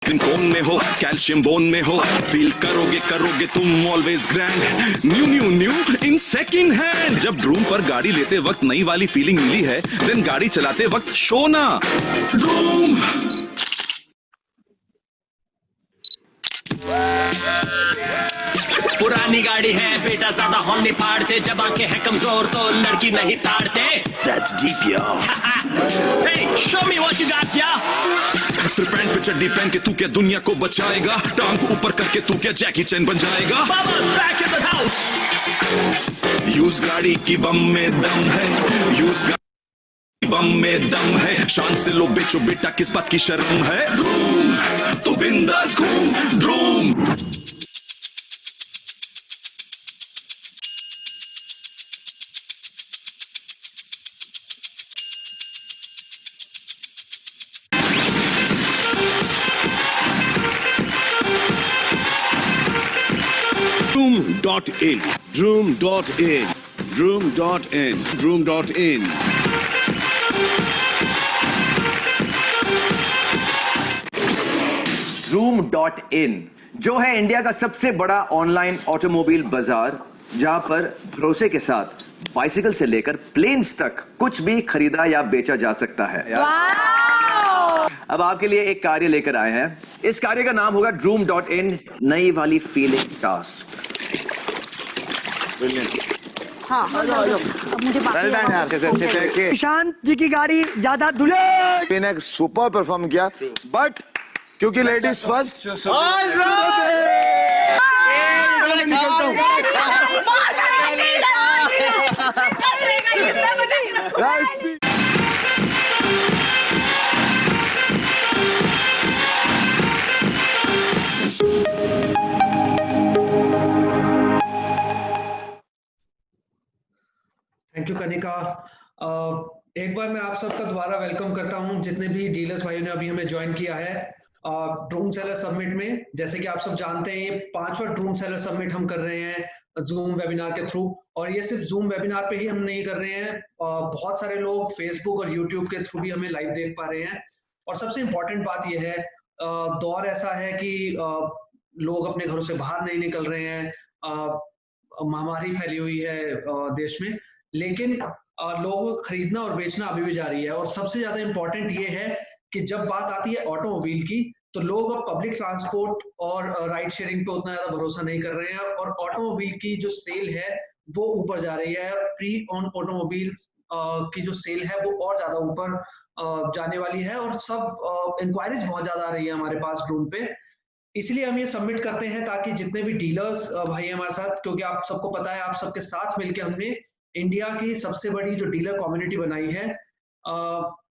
कोन में हो, calcium bone में हो, फील करोगे करोगे तुम always grand. New new new in second hand. जब ड्रूम पर गाड़ी लेते वक्त नई वाली फीलिंग मिली है, देन गाड़ी चलाते वक्त शो ना ड्रूम। पुरानी गाड़ी है बेटा, ज्यादा हॉर्न नहीं फाड़ते, जब आंखें हैं कमजोर तो लड़की नहीं ताड़ते। That's deep, yo. Hey, show me what you got, yeah. सिर्फ पैंट पे चड्डी पहन के तू क्या दुनिया को बचाएगा? टांग ऊपर करके तू क्या जैकी चैन बन जाएगा? Bubba's back in the house. Use गाड़ी की बम में दम है, यूज गाड़ी बम में दम है। शान से लो बेचो बेटा, किस बात की शर्म है? ड्रूम तू बिंदास घूम Droom. Droom.in, Droom.in, Droom.in, Droom.in. Droom.in जो है इंडिया का सबसे बड़ा ऑनलाइन ऑटोमोबाइल बाजार, जहां पर भरोसे के साथ बाइसिकल से लेकर प्लेन्स तक कुछ भी खरीदा या बेचा जा सकता है। अब आपके लिए एक कार्य लेकर आए हैं। इस कार्य का नाम होगा Droom.in नई वाली फीलिंग टास्क। हाँ, अब मुझे प्रशांत जी की गाड़ी ज्यादा धुले ने सुपर परफॉर्म किया, बट क्योंकि ladies first thank you Kanika. एक बार मैं आप सबका दोबारा वेलकम करता हूं, जितने भी डीलर्स भाइयों ने अभी हमें ज्वाइन किया है ड्रूम सेलर समिट में। जैसे कि आप सब जानते हैं, ये 5वां ड्रूम सेलर समिट हम कर रहे हैं जूम वेबिनार के थ्रू। और ये सिर्फ जूम वेबिनार पे ही हम नहीं कर रहे हैं, बहुत सारे लोग फेसबुक और यूट्यूब के थ्रू भी हमें लाइव देख पा रहे हैं। और सबसे इम्पोर्टेंट बात यह है, दौर ऐसा है कि लोग अपने घरों से बाहर नहीं निकल रहे हैं, महामारी फैली हुई है देश में, लेकिन लोगों को खरीदना और बेचना अभी भी जारी है। और सबसे ज्यादा इंपॉर्टेंट ये है कि जब बात आती है ऑटोमोबाइल की, तो लोग अब पब्लिक ट्रांसपोर्ट और राइड शेयरिंग पे उतना ज्यादा भरोसा नहीं कर रहे हैं, और ऑटोमोबाइल की जो सेल है वो ऊपर जा रही है। प्री ऑन ऑटोमोबाइल्स की जो सेल है वो और ज्यादा ऊपर जाने वाली है, और सब इंक्वायरीज बहुत ज्यादा आ रही है हमारे पास ड्रूम पे। इसलिए हम ये सबमिट करते हैं ताकि जितने भी डीलर्स भाई हमारे साथ, क्योंकि आप सबको पता है, आप सबके साथ मिलकर हमने इंडिया की सबसे बड़ी जो डीलर कम्युनिटी बनाई है,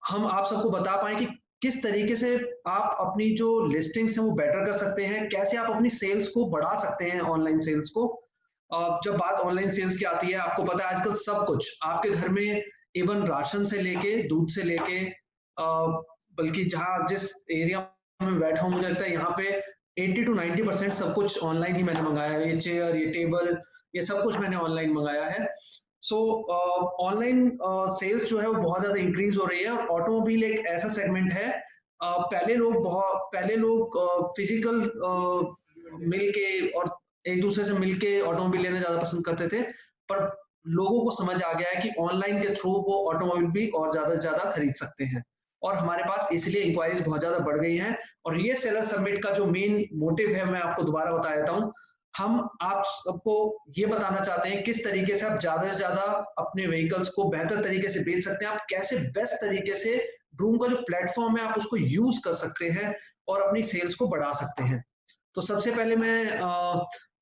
हम आप सबको बता पाए कि किस तरीके से आप अपनी जो लिस्टिंग्स हैं वो बेटर कर सकते हैं, कैसे आप अपनी सेल्स को बढ़ा सकते हैं, ऑनलाइन सेल्स को। जब बात ऑनलाइन सेल्स की आती है, आपको पता है आजकल सब कुछ आपके घर में, इवन राशन से लेके दूध से लेके, बल्कि जहाँ जिस एरिया में बैठा हूँ, मुझे लगता है यहाँ पे 80 to 90% सब कुछ ऑनलाइन ही मैंने मंगाया है। ये चेयर, ये टेबल, ये सब कुछ मैंने ऑनलाइन मंगाया है। सो ऑनलाइन सेल्स जो है वो बहुत ज्यादा इंक्रीज हो रही है। और ऑटोमोबाइल एक ऐसा सेगमेंट है, पहले लोग फिजिकल मिलके और एक दूसरे से मिलके ऑटोमोबाइल लेना ज्यादा पसंद करते थे, पर लोगों को समझ आ गया है कि ऑनलाइन के थ्रू वो ऑटोमोबाइल भी और ज्यादा से ज्यादा खरीद सकते हैं। और हमारे पास इसलिए इंक्वायरीज बहुत ज्यादा बढ़ गई हैं। और ये सेलर समिट का जो मेन मोटिव है, मैं आपको दोबारा बता देता हूँ। हम आप सबको ये बताना चाहते हैं किस तरीके से आप ज्यादा से ज्यादा अपने व्हीकल्स को बेहतर तरीके से बेच सकते हैं, आप कैसे बेस्ट तरीके से ड्रूम का जो प्लेटफॉर्म है आप उसको यूज कर सकते हैं और अपनी सेल्स को बढ़ा सकते हैं। तो सबसे पहले मैं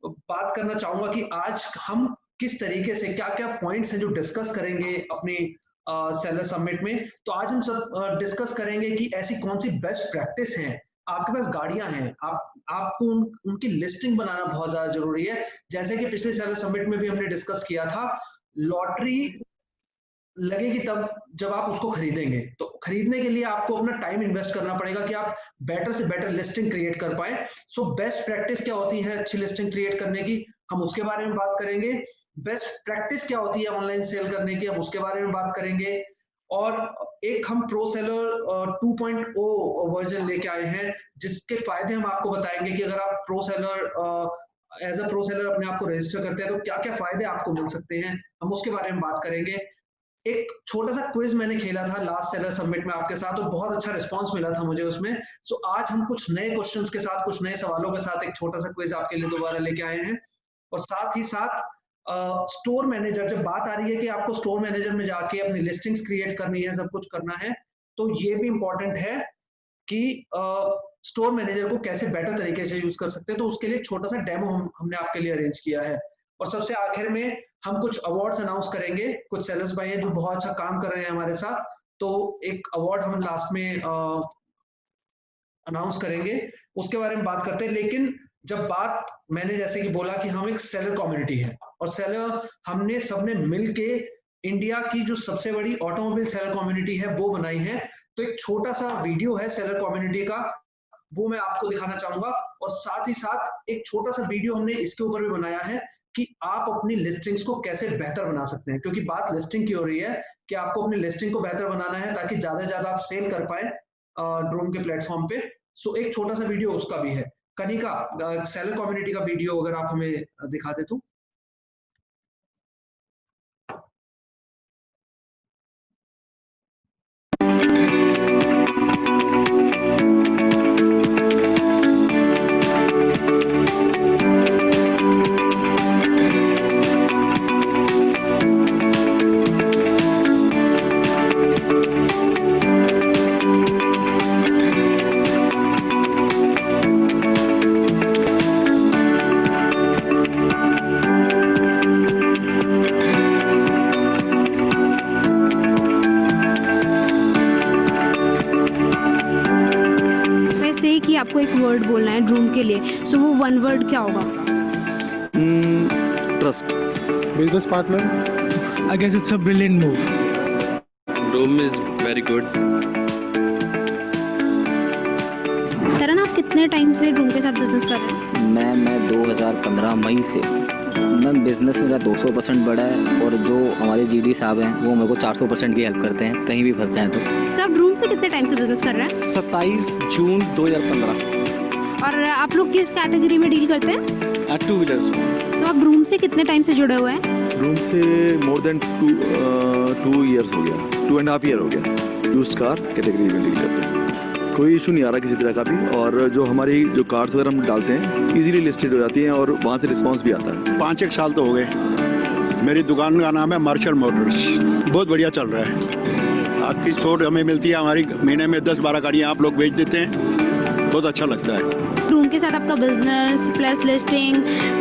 बात करना चाहूंगा कि आज हम किस तरीके से, क्या क्या पॉइंट्स हैं जो डिस्कस करेंगे अपनी सेलर समिट में। तो आज हम सब डिस्कस करेंगे कि ऐसी कौन सी बेस्ट प्रैक्टिस हैं। आपके पास गाड़ियां हैं, आपको उनकी लिस्टिंग बनाना बहुत ज्यादा जरूरी है। जैसे कि पिछले सेलर समिट में भी हमने डिस्कस किया था, लॉटरी लगेगी तब जब आप उसको खरीदेंगे। तो खरीदने के लिए आपको अपना टाइम इन्वेस्ट करना पड़ेगा कि आप बेटर से बेटर लिस्टिंग क्रिएट कर पाए। सो बेस्ट प्रैक्टिस क्या होती है अच्छी लिस्टिंग क्रिएट करने की, हम उसके बारे में बात करेंगे। बेस्ट प्रैक्टिस क्या होती है ऑनलाइन सेल करने की, हम उसके बारे में बात करेंगे। और एक हम प्रो सेलर 2.0 वर्जन लेके आए हैं, जिसके फायदे हम आपको बताएंगे कि अगर आप pro seller as a pro seller अपने आप को रजिस्टर करते हैं तो क्या क्या फायदे आपको मिल सकते हैं, हम उसके बारे में बात करेंगे। एक छोटा सा क्विज मैंने खेला था लास्ट सेलर समिट में आपके साथ, और बहुत अच्छा रिस्पांस मिला था मुझे उसमें। सो आज हम कुछ नए क्वेश्चंस के साथ, कुछ नए सवालों के साथ एक छोटा सा क्विज आपके लिए दोबारा लेके आए हैं। और साथ ही साथ स्टोर मैनेजर, जब बात आ रही है कि आपको स्टोर मैनेजर में जाके अपनी लिस्टिंग्स क्रिएट करनी है, सब कुछ करना है, तो ये भी इंपॉर्टेंट है कि स्टोर मैनेजर को कैसे बेटर तरीके से यूज कर सकते हैं। तो उसके लिए एक छोटा सा डेमो हमने आपके लिए अरेंज किया है। और सबसे आखिर में हम कुछ अवार्ड्स अनाउंस करेंगे। कुछ सेलर्स भाई हैं जो बहुत अच्छा काम कर रहे हैं हमारे साथ, तो एक अवार्ड हम लास्ट में अनाउंस करेंगे, उसके बारे में बात करते हैं। लेकिन जब बात, मैंने जैसे कि बोला कि हम एक सेलर कम्युनिटी है, और सेलर हमने सबने मिलके इंडिया की जो सबसे बड़ी ऑटोमोबाइल सेलर कम्युनिटी है वो बनाई है। तो एक छोटा सा वीडियो है सेलर कम्युनिटी का, वो मैं आपको दिखाना चाहूंगा। और साथ ही साथ एक छोटा सा वीडियो हमने इसके ऊपर भी बनाया है कि आप अपनी लिस्टिंग्स को कैसे बेहतर बना सकते हैं, क्योंकि बात लिस्टिंग की हो रही है कि आपको अपनी लिस्टिंग को बेहतर बनाना है ताकि ज्यादा से ज्यादा आप सेल कर पाए ड्रोन के प्लेटफॉर्म पे। सो एक छोटा सा वीडियो उसका भी है। कनिका, सेलर कम्युनिटी का वीडियो अगर आप हमें दिखा दे तो। कि आपको एक वर्ड बोलना है ड्रूम के लिए, सो वो वन वर्ड क्या होगा? Trust. Business partner. I guess it's a brilliant move. Room is very good. करण, आप कितने टाइम से ड्रूम के साथ बिजनेस कर रहे हैं? मैं 2015 मई से। मैम बिजनेस मेरा 200% बढ़ा है, और जो हमारे जीडी साहब हैं वो मेरे को 400% की हेल्प करते हैं कहीं भी फंस जाए तो। आप ड्रूम से कितने टाइम से बिजनेस कर रहे हैं? 27 जून 2015। और आप लोग किस कैटेगरी में डील करते हैं? Two wheelers. तो आप ड्रूम से कितने टाइम से जुड़े हुए हैं? ड्रूम से मोर देन 2 years हो गया, 2.5 year हो गया। यूज्ड कार कैटेगरी में डील करते हैं, कोई इशू नहीं आ रहा किसी तरह का भी। और जो हमारी जो कार्स वगैरह हम डालते हैं इजीली लिस्टेड हो जाती हैं, और वहाँ से रिस्पांस भी आता है। 5-1 साल तो हो गए। मेरी दुकान का नाम है मार्शल मोटर्स। बहुत बढ़िया चल रहा है। आपकी छूट हमें मिलती है, हमारी महीने में 10-12 गाड़ियाँ आप लोग बेच देते हैं, बहुत अच्छा लगता है। ड्रूम के साथ आपका बिजनेस प्लस लिस्टिंग,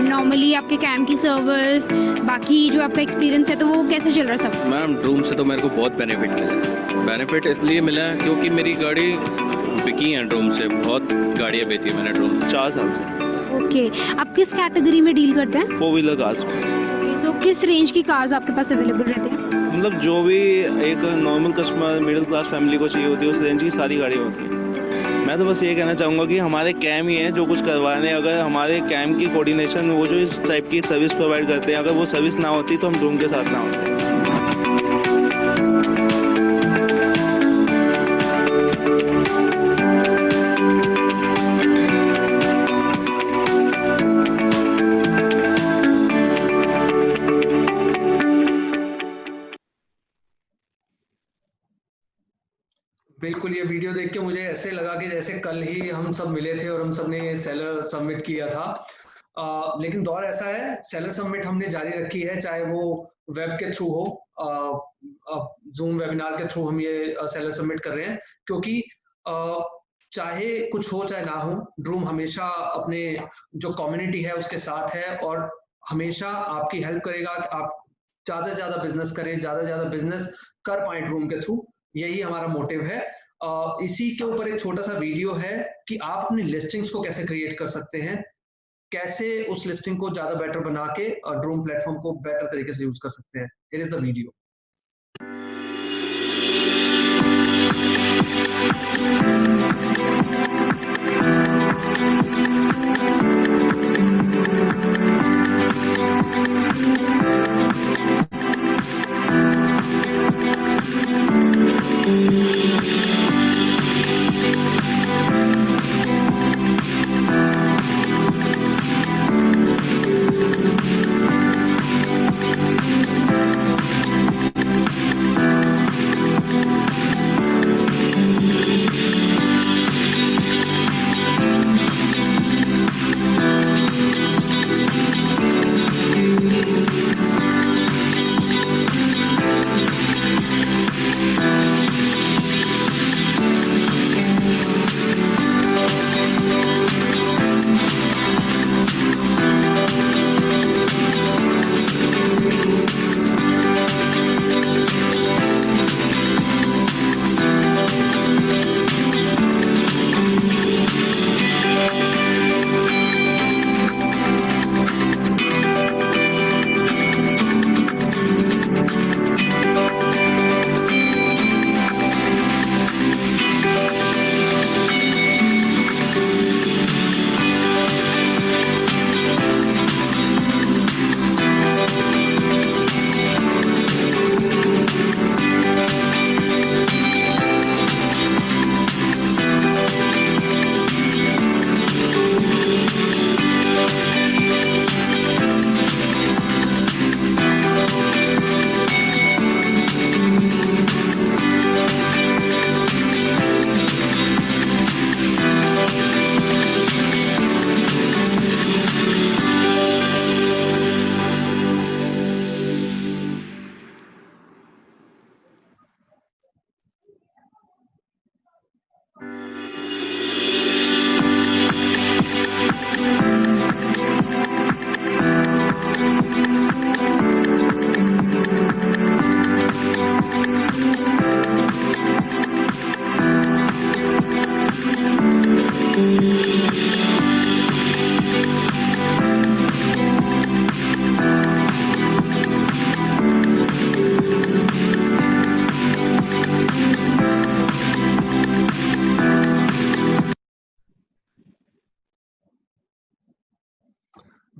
नॉर्मली आपके कैम की सर्विस, बाकी जो आपका एक्सपीरियंस है, तो वो कैसे चल रहा है सब? मैम ड्रूम से तो मेरे को बहुत बेनिफिट मिला। बेनिफिट इसलिए मिला क्योंकि मेरी गाड़ी बिकी है ड्रूम से, बहुत गाड़ियाँ बेची है मैंने ड्रूम 4 साल से। ओके, आप किस कैटेगरी में डील करते हैं? 4 व्हीलर कार्स। सो किस रेंज की कार्स आपके पास अवेलेबल रहती हैं? मतलब जो भी एक normal customer middle class family को चाहिए होती है उस रेंज की सारी गाड़ियाँ होती हैं। मैं तो बस ये कहना चाहूँगा कि हमारे कैम ही हैं जो कुछ करवाने, अगर हमारे कैम की कोऑर्डिनेशन, वो जो इस टाइप की सर्विस प्रोवाइड करते हैं, अगर वो सर्विस ना होती तो हम ड्रूम के साथ ना होते। बिल्कुल, ये वीडियो देख के मुझे ऐसे लगा कि जैसे कल ही हम सब मिले थे और हम सब ने सेलर समिट किया था। लेकिन दौर ऐसा है, सेलर समिट हमने जारी रखी है, चाहे वो वेब के थ्रू हो, जूम वेबिनार के थ्रू हम ये सेलर समिट कर रहे हैं, क्योंकि चाहे कुछ हो चाहे ना हो, ड्रूम हमेशा अपने जो कम्युनिटी है उसके साथ है और हमेशा आपकी हेल्प करेगा कि आप ज्यादा से ज्यादा बिजनेस करें, ज्यादा से ज्यादा बिजनेस कर पाए ड्रूम के थ्रू। यही हमारा मोटिव है। इसी के ऊपर एक छोटा सा वीडियो है कि आप अपनी लिस्टिंग्स को कैसे क्रिएट कर सकते हैं, कैसे उस लिस्टिंग को ज्यादा बेटर बना के ड्रूम प्लेटफॉर्म को बेटर तरीके से यूज कर सकते हैं। Here is the video.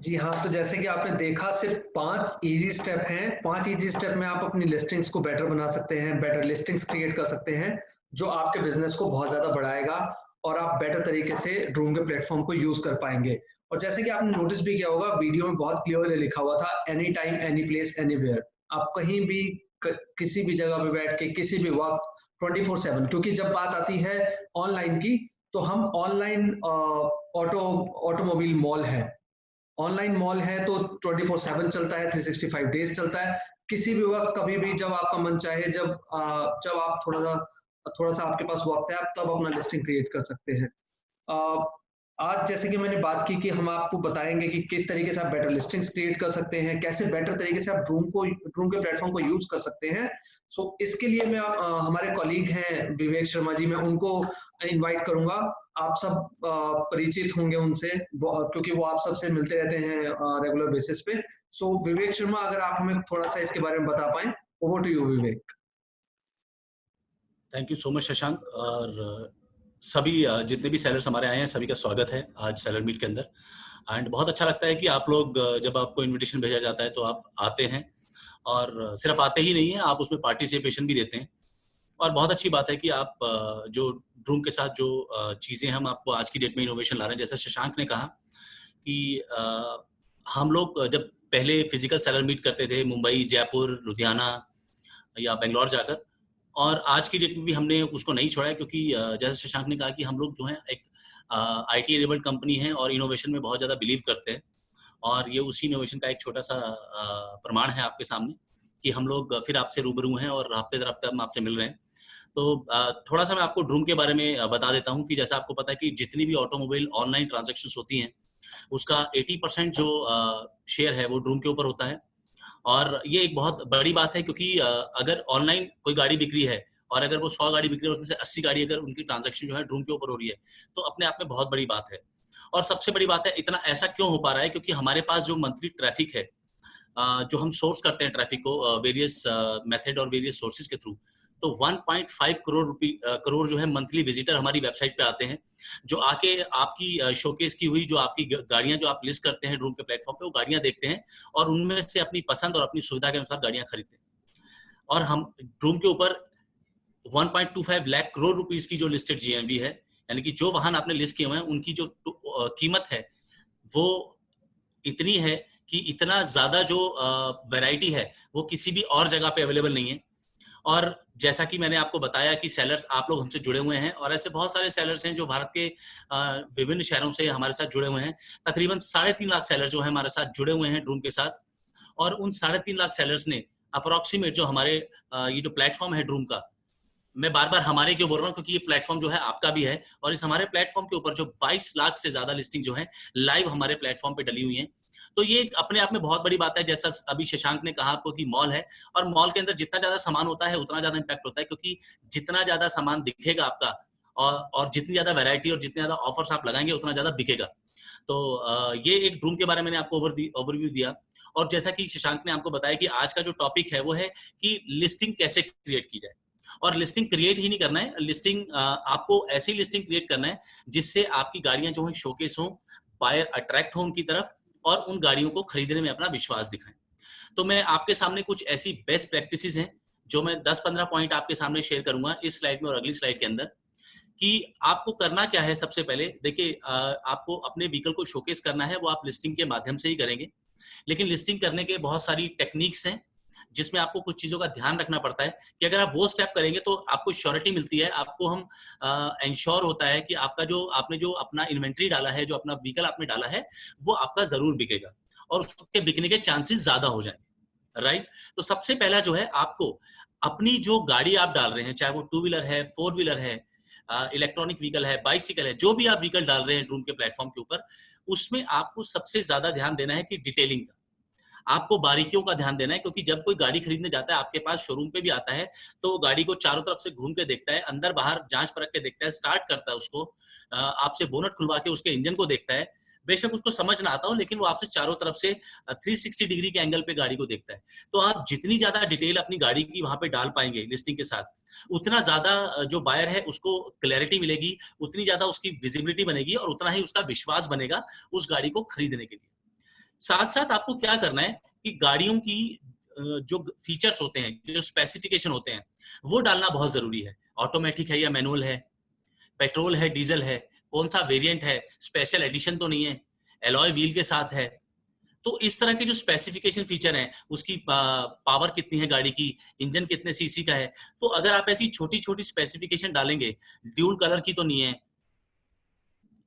जी हाँ, तो जैसे कि आपने देखा सिर्फ 5 इजी स्टेप हैं। 5 इजी स्टेप में आप अपनी लिस्टिंग्स को बेटर बना सकते हैं, बेटर लिस्टिंग्स क्रिएट कर सकते हैं, जो आपके बिजनेस को बहुत ज्यादा बढ़ाएगा और आप बेटर तरीके से ड्रूम के प्लेटफॉर्म को यूज कर पाएंगे। और जैसे कि आपने नोटिस भी किया होगा, वीडियो में बहुत क्लियरली लिखा हुआ था, any time any place anywhere. आप कहीं भी किसी भी जगह पे बैठ के किसी भी वक्त 24/7, क्योंकि जब बात आती है ऑनलाइन की तो हम ऑनलाइन ऑटोमोबाइल मॉल है, ऑनलाइन मॉल है तो 24/7 चलता है, 365 डेज चलता है। किसी भी वक्त कभी भी जब आपका मन चाहे, जब आप थोड़ा सा आपके पास वक्त है, आप तब अपना लिस्टिंग क्रिएट कर सकते हैं। आज जैसे कि मैंने बात की कि हम आपको बताएंगे कि किस तरीके से आप बेटर लिस्टिंग्स क्रिएट कर सकते हैं, कैसे बेटर तरीके से आप ड्रूम के प्लेटफॉर्म को यूज कर सकते हैं। सो इसके लिए मैं हमारे कॉलीग हैं विवेक शर्मा जी, मैं उनको इनवाइट करूंगा। आप सब परिचित होंगे उनसे क्योंकि वो आप सबसे मिलते रहते हैं रेगुलर बेसिस पे। सो विवेक शर्मा, अगर आप हमें थोड़ा सा इसके बारे में बता पाएं। Over to you Vivek. Thank you so much Shashank. और सभी जितने भी सेलर्स हमारे आए हैं सभी का स्वागत है आज सेलर मीट के अंदर। एंड बहुत अच्छा लगता है कि आप लोग जब आपको इनविटेशन भेजा जाता है तो आप आते हैं, और सिर्फ आते ही नहीं है, आप उसमें पार्टिसिपेशन भी देते हैं। और बहुत अच्छी बात है कि आप जो ड्रूम के साथ जो चीज़ें हम आपको आज की डेट में इनोवेशन ला रहे हैं, जैसे शशांक ने कहा कि हम लोग जब पहले फिजिकल सेलर मीट करते थे मुंबई, जयपुर, लुधियाना या बेंगलोर जाकर, और आज की डेट में भी हमने उसको नहीं छोड़ा है, क्योंकि जैसे शशांक ने कहा कि हम लोग जो है एक IT एनेबल्ड कंपनी है और इनोवेशन में बहुत ज़्यादा बिलीव करते हैं। और ये उसी इनोवेशन का एक छोटा सा प्रमाण है आपके सामने कि हम लोग फिर आपसे रूबरू हैं और हफ्ते दर हफ्ते हम आपसे मिल रहे हैं। तो थोड़ा सा मैं आपको ड्रूम के बारे में बता देता हूँ कि जैसा आपको पता है कि जितनी भी ऑटोमोबाइल ऑनलाइन ट्रांजैक्शंस होती हैं उसका 80% जो शेयर है वो ड्रूम के ऊपर होता है। और ये एक बहुत बड़ी बात है, क्योंकि अगर ऑनलाइन कोई गाड़ी बिक रही है और अगर वो 100 गाड़ी बिक रही है, उसमें से 80 गाड़ी अगर उनकी ट्रांजैक्शन जो है ड्रूम के ऊपर हो रही है, तो अपने आप में बहुत बड़ी बात है। और सबसे बड़ी बात है, इतना ऐसा क्यों हो पा रहा है, क्योंकि हमारे पास जो मंथली ट्रैफिक है, जो हम सोर्स करते हैं ट्रैफिक को वेरियस मेथड और वेरियस सोर्सेज के थ्रू, तो 1.5 करोड़ जो है मंथली विजिटर हमारी वेबसाइट पे आते हैं, जो आके आपकी शोकेस की हुई जो आपकी गाड़ियां जो आप लिस्ट करते हैं ड्रूम के प्लेटफॉर्म पे, वो गाड़ियां देखते हैं और उनमें से अपनी पसंद और अपनी सुविधा के अनुसार गाड़ियां खरीदते हैं। और हम ड्रूम के ऊपर 1.25 लाख करोड़ रुपीस की जो लिस्टेड GMV है, यानी कि जो वाहन आपने लिस्ट किए हुए हैं उनकी जो कीमत है वो इतनी है कि इतना ज्यादा जो वैरायटी है वो किसी भी और जगह पे अवेलेबल नहीं है। और जैसा कि मैंने आपको बताया कि सेलर्स आप लोग हमसे जुड़े हुए हैं, और ऐसे बहुत सारे सेलर्स हैं जो भारत के विभिन्न शहरों से हमारे साथ जुड़े हुए हैं। तकरीबन 3.5 लाख सेलर्स जो है हमारे साथ जुड़े हुए हैं ड्रूम के साथ। और उन 3.5 लाख सेलर्स ने अप्रोक्सीमेट जो हमारे ये जो प्लेटफॉर्म है ड्रूम का, मैं बार बार हमारे क्यों बोल रहा हूँ, क्योंकि ये प्लेटफॉर्म जो है आपका भी है, और इस हमारे प्लेटफॉर्म के ऊपर जो 22 लाख से ज्यादा लिस्टिंग जो है लाइव हमारे प्लेटफॉर्म पे डली हुई है। तो ये अपने आप में बहुत बड़ी बात है। जैसा अभी शशांक ने कहा आपको कि मॉल है, और मॉल के अंदर जितना ज्यादा सामान होता है उतना ज्यादा इम्पैक्ट होता है, क्योंकि जितना ज्यादा सामान दिखेगा आपका और जितनी ज्यादा वैरायटी और जितनी ज्यादा ऑफर्स आप लगाएंगे उतना ज्यादा बिकेगा। तो ये एक ड्रूम के बारे में मैंने आपको ओवरव्यू दिया। और जैसा कि शशांक ने आपको बताया कि आज का जो टॉपिक है वो है कि लिस्टिंग कैसे क्रिएट की जाए। और लिस्टिंग क्रिएट ही नहीं करना है, लिस्टिंग आपको ऐसी लिस्टिंग क्रिएट करना है जिससे आपकी गाड़ियां जो है शोकेस हो, बायर अट्रैक्ट हो उनकी तरफ और उन गाड़ियों को खरीदने में अपना विश्वास दिखाएं। तो मैं आपके सामने कुछ ऐसी बेस्ट प्रैक्टिसेस हैं जो मैं 10-15 पॉइंट आपके सामने शेयर करूंगा इस स्लाइड में और अगली स्लाइड के अंदर, कि आपको करना क्या है। सबसे पहले देखिए, आपको अपने व्हीकल को शोकेस करना है, वो आप लिस्टिंग के माध्यम से ही करेंगे। लेकिन लिस्टिंग करने के बहुत सारी टेक्निक्स हैं जिसमें आपको कुछ चीजों का ध्यान रखना पड़ता है कि अगर आप वो स्टेप करेंगे तो आपको श्योरिटी मिलती है, आपको हम इंश्योर होता है कि आपका जो आपने जो अपना इन्वेंट्री डाला है, जो अपना व्हीकल आपने डाला है, वो आपका जरूर बिकेगा और उसके बिकने के चांसेस ज्यादा हो जाएंगे, राइट। तो सबसे पहला जो है, आपको अपनी जो गाड़ी आप डाल रहे हैं, चाहे वो 2 व्हीलर है, 4 व्हीलर है, इलेक्ट्रॉनिक व्हीकल है, बाइसिकल है, जो भी आप व्हीकल डाल रहे हैं ड्रूम के प्लेटफॉर्म के ऊपर, उसमें आपको सबसे ज्यादा ध्यान देना है कि डिटेलिंग का, आपको बारीकियों का ध्यान देना है। क्योंकि जब कोई गाड़ी खरीदने जाता है आपके पास, शोरूम पे भी आता है, तो वो गाड़ी को चारों तरफ से घूम के देखता है, अंदर बाहर जांच परख के देखता है, स्टार्ट करता है उसको, आपसे बोनट खुलवा के उसके इंजन को देखता है। बेशक उसको समझ ना आता हो, लेकिन वो आपसे चारों तरफ से 360 डिग्री के एंगल पे गाड़ी को देखता है। तो आप जितनी ज्यादा डिटेल अपनी गाड़ी की वहां पे डाल पाएंगे लिस्टिंग के साथ, उतना ज्यादा जो बायर है उसको क्लैरिटी मिलेगी, उतनी ज्यादा उसकी विजिबिलिटी बनेगी और उतना ही उसका विश्वास बनेगा उस गाड़ी को खरीदने के लिए। साथ साथ आपको क्या करना है कि गाड़ियों की जो फीचर्स होते हैं, जो स्पेसिफिकेशन होते हैं, वो डालना बहुत जरूरी है। ऑटोमेटिक है या मैनुअल है, पेट्रोल है, डीजल है, कौन सा वेरिएंट है, स्पेशल एडिशन तो नहीं है, एलॉय व्हील के साथ है। तो इस तरह के जो स्पेसिफिकेशन फीचर हैं, उसकी पावर कितनी है गाड़ी की, इंजन कितने सीसी का है, तो अगर आप ऐसी छोटी छोटी स्पेसिफिकेशन डालेंगे, ड्यूल कलर की तो नहीं है,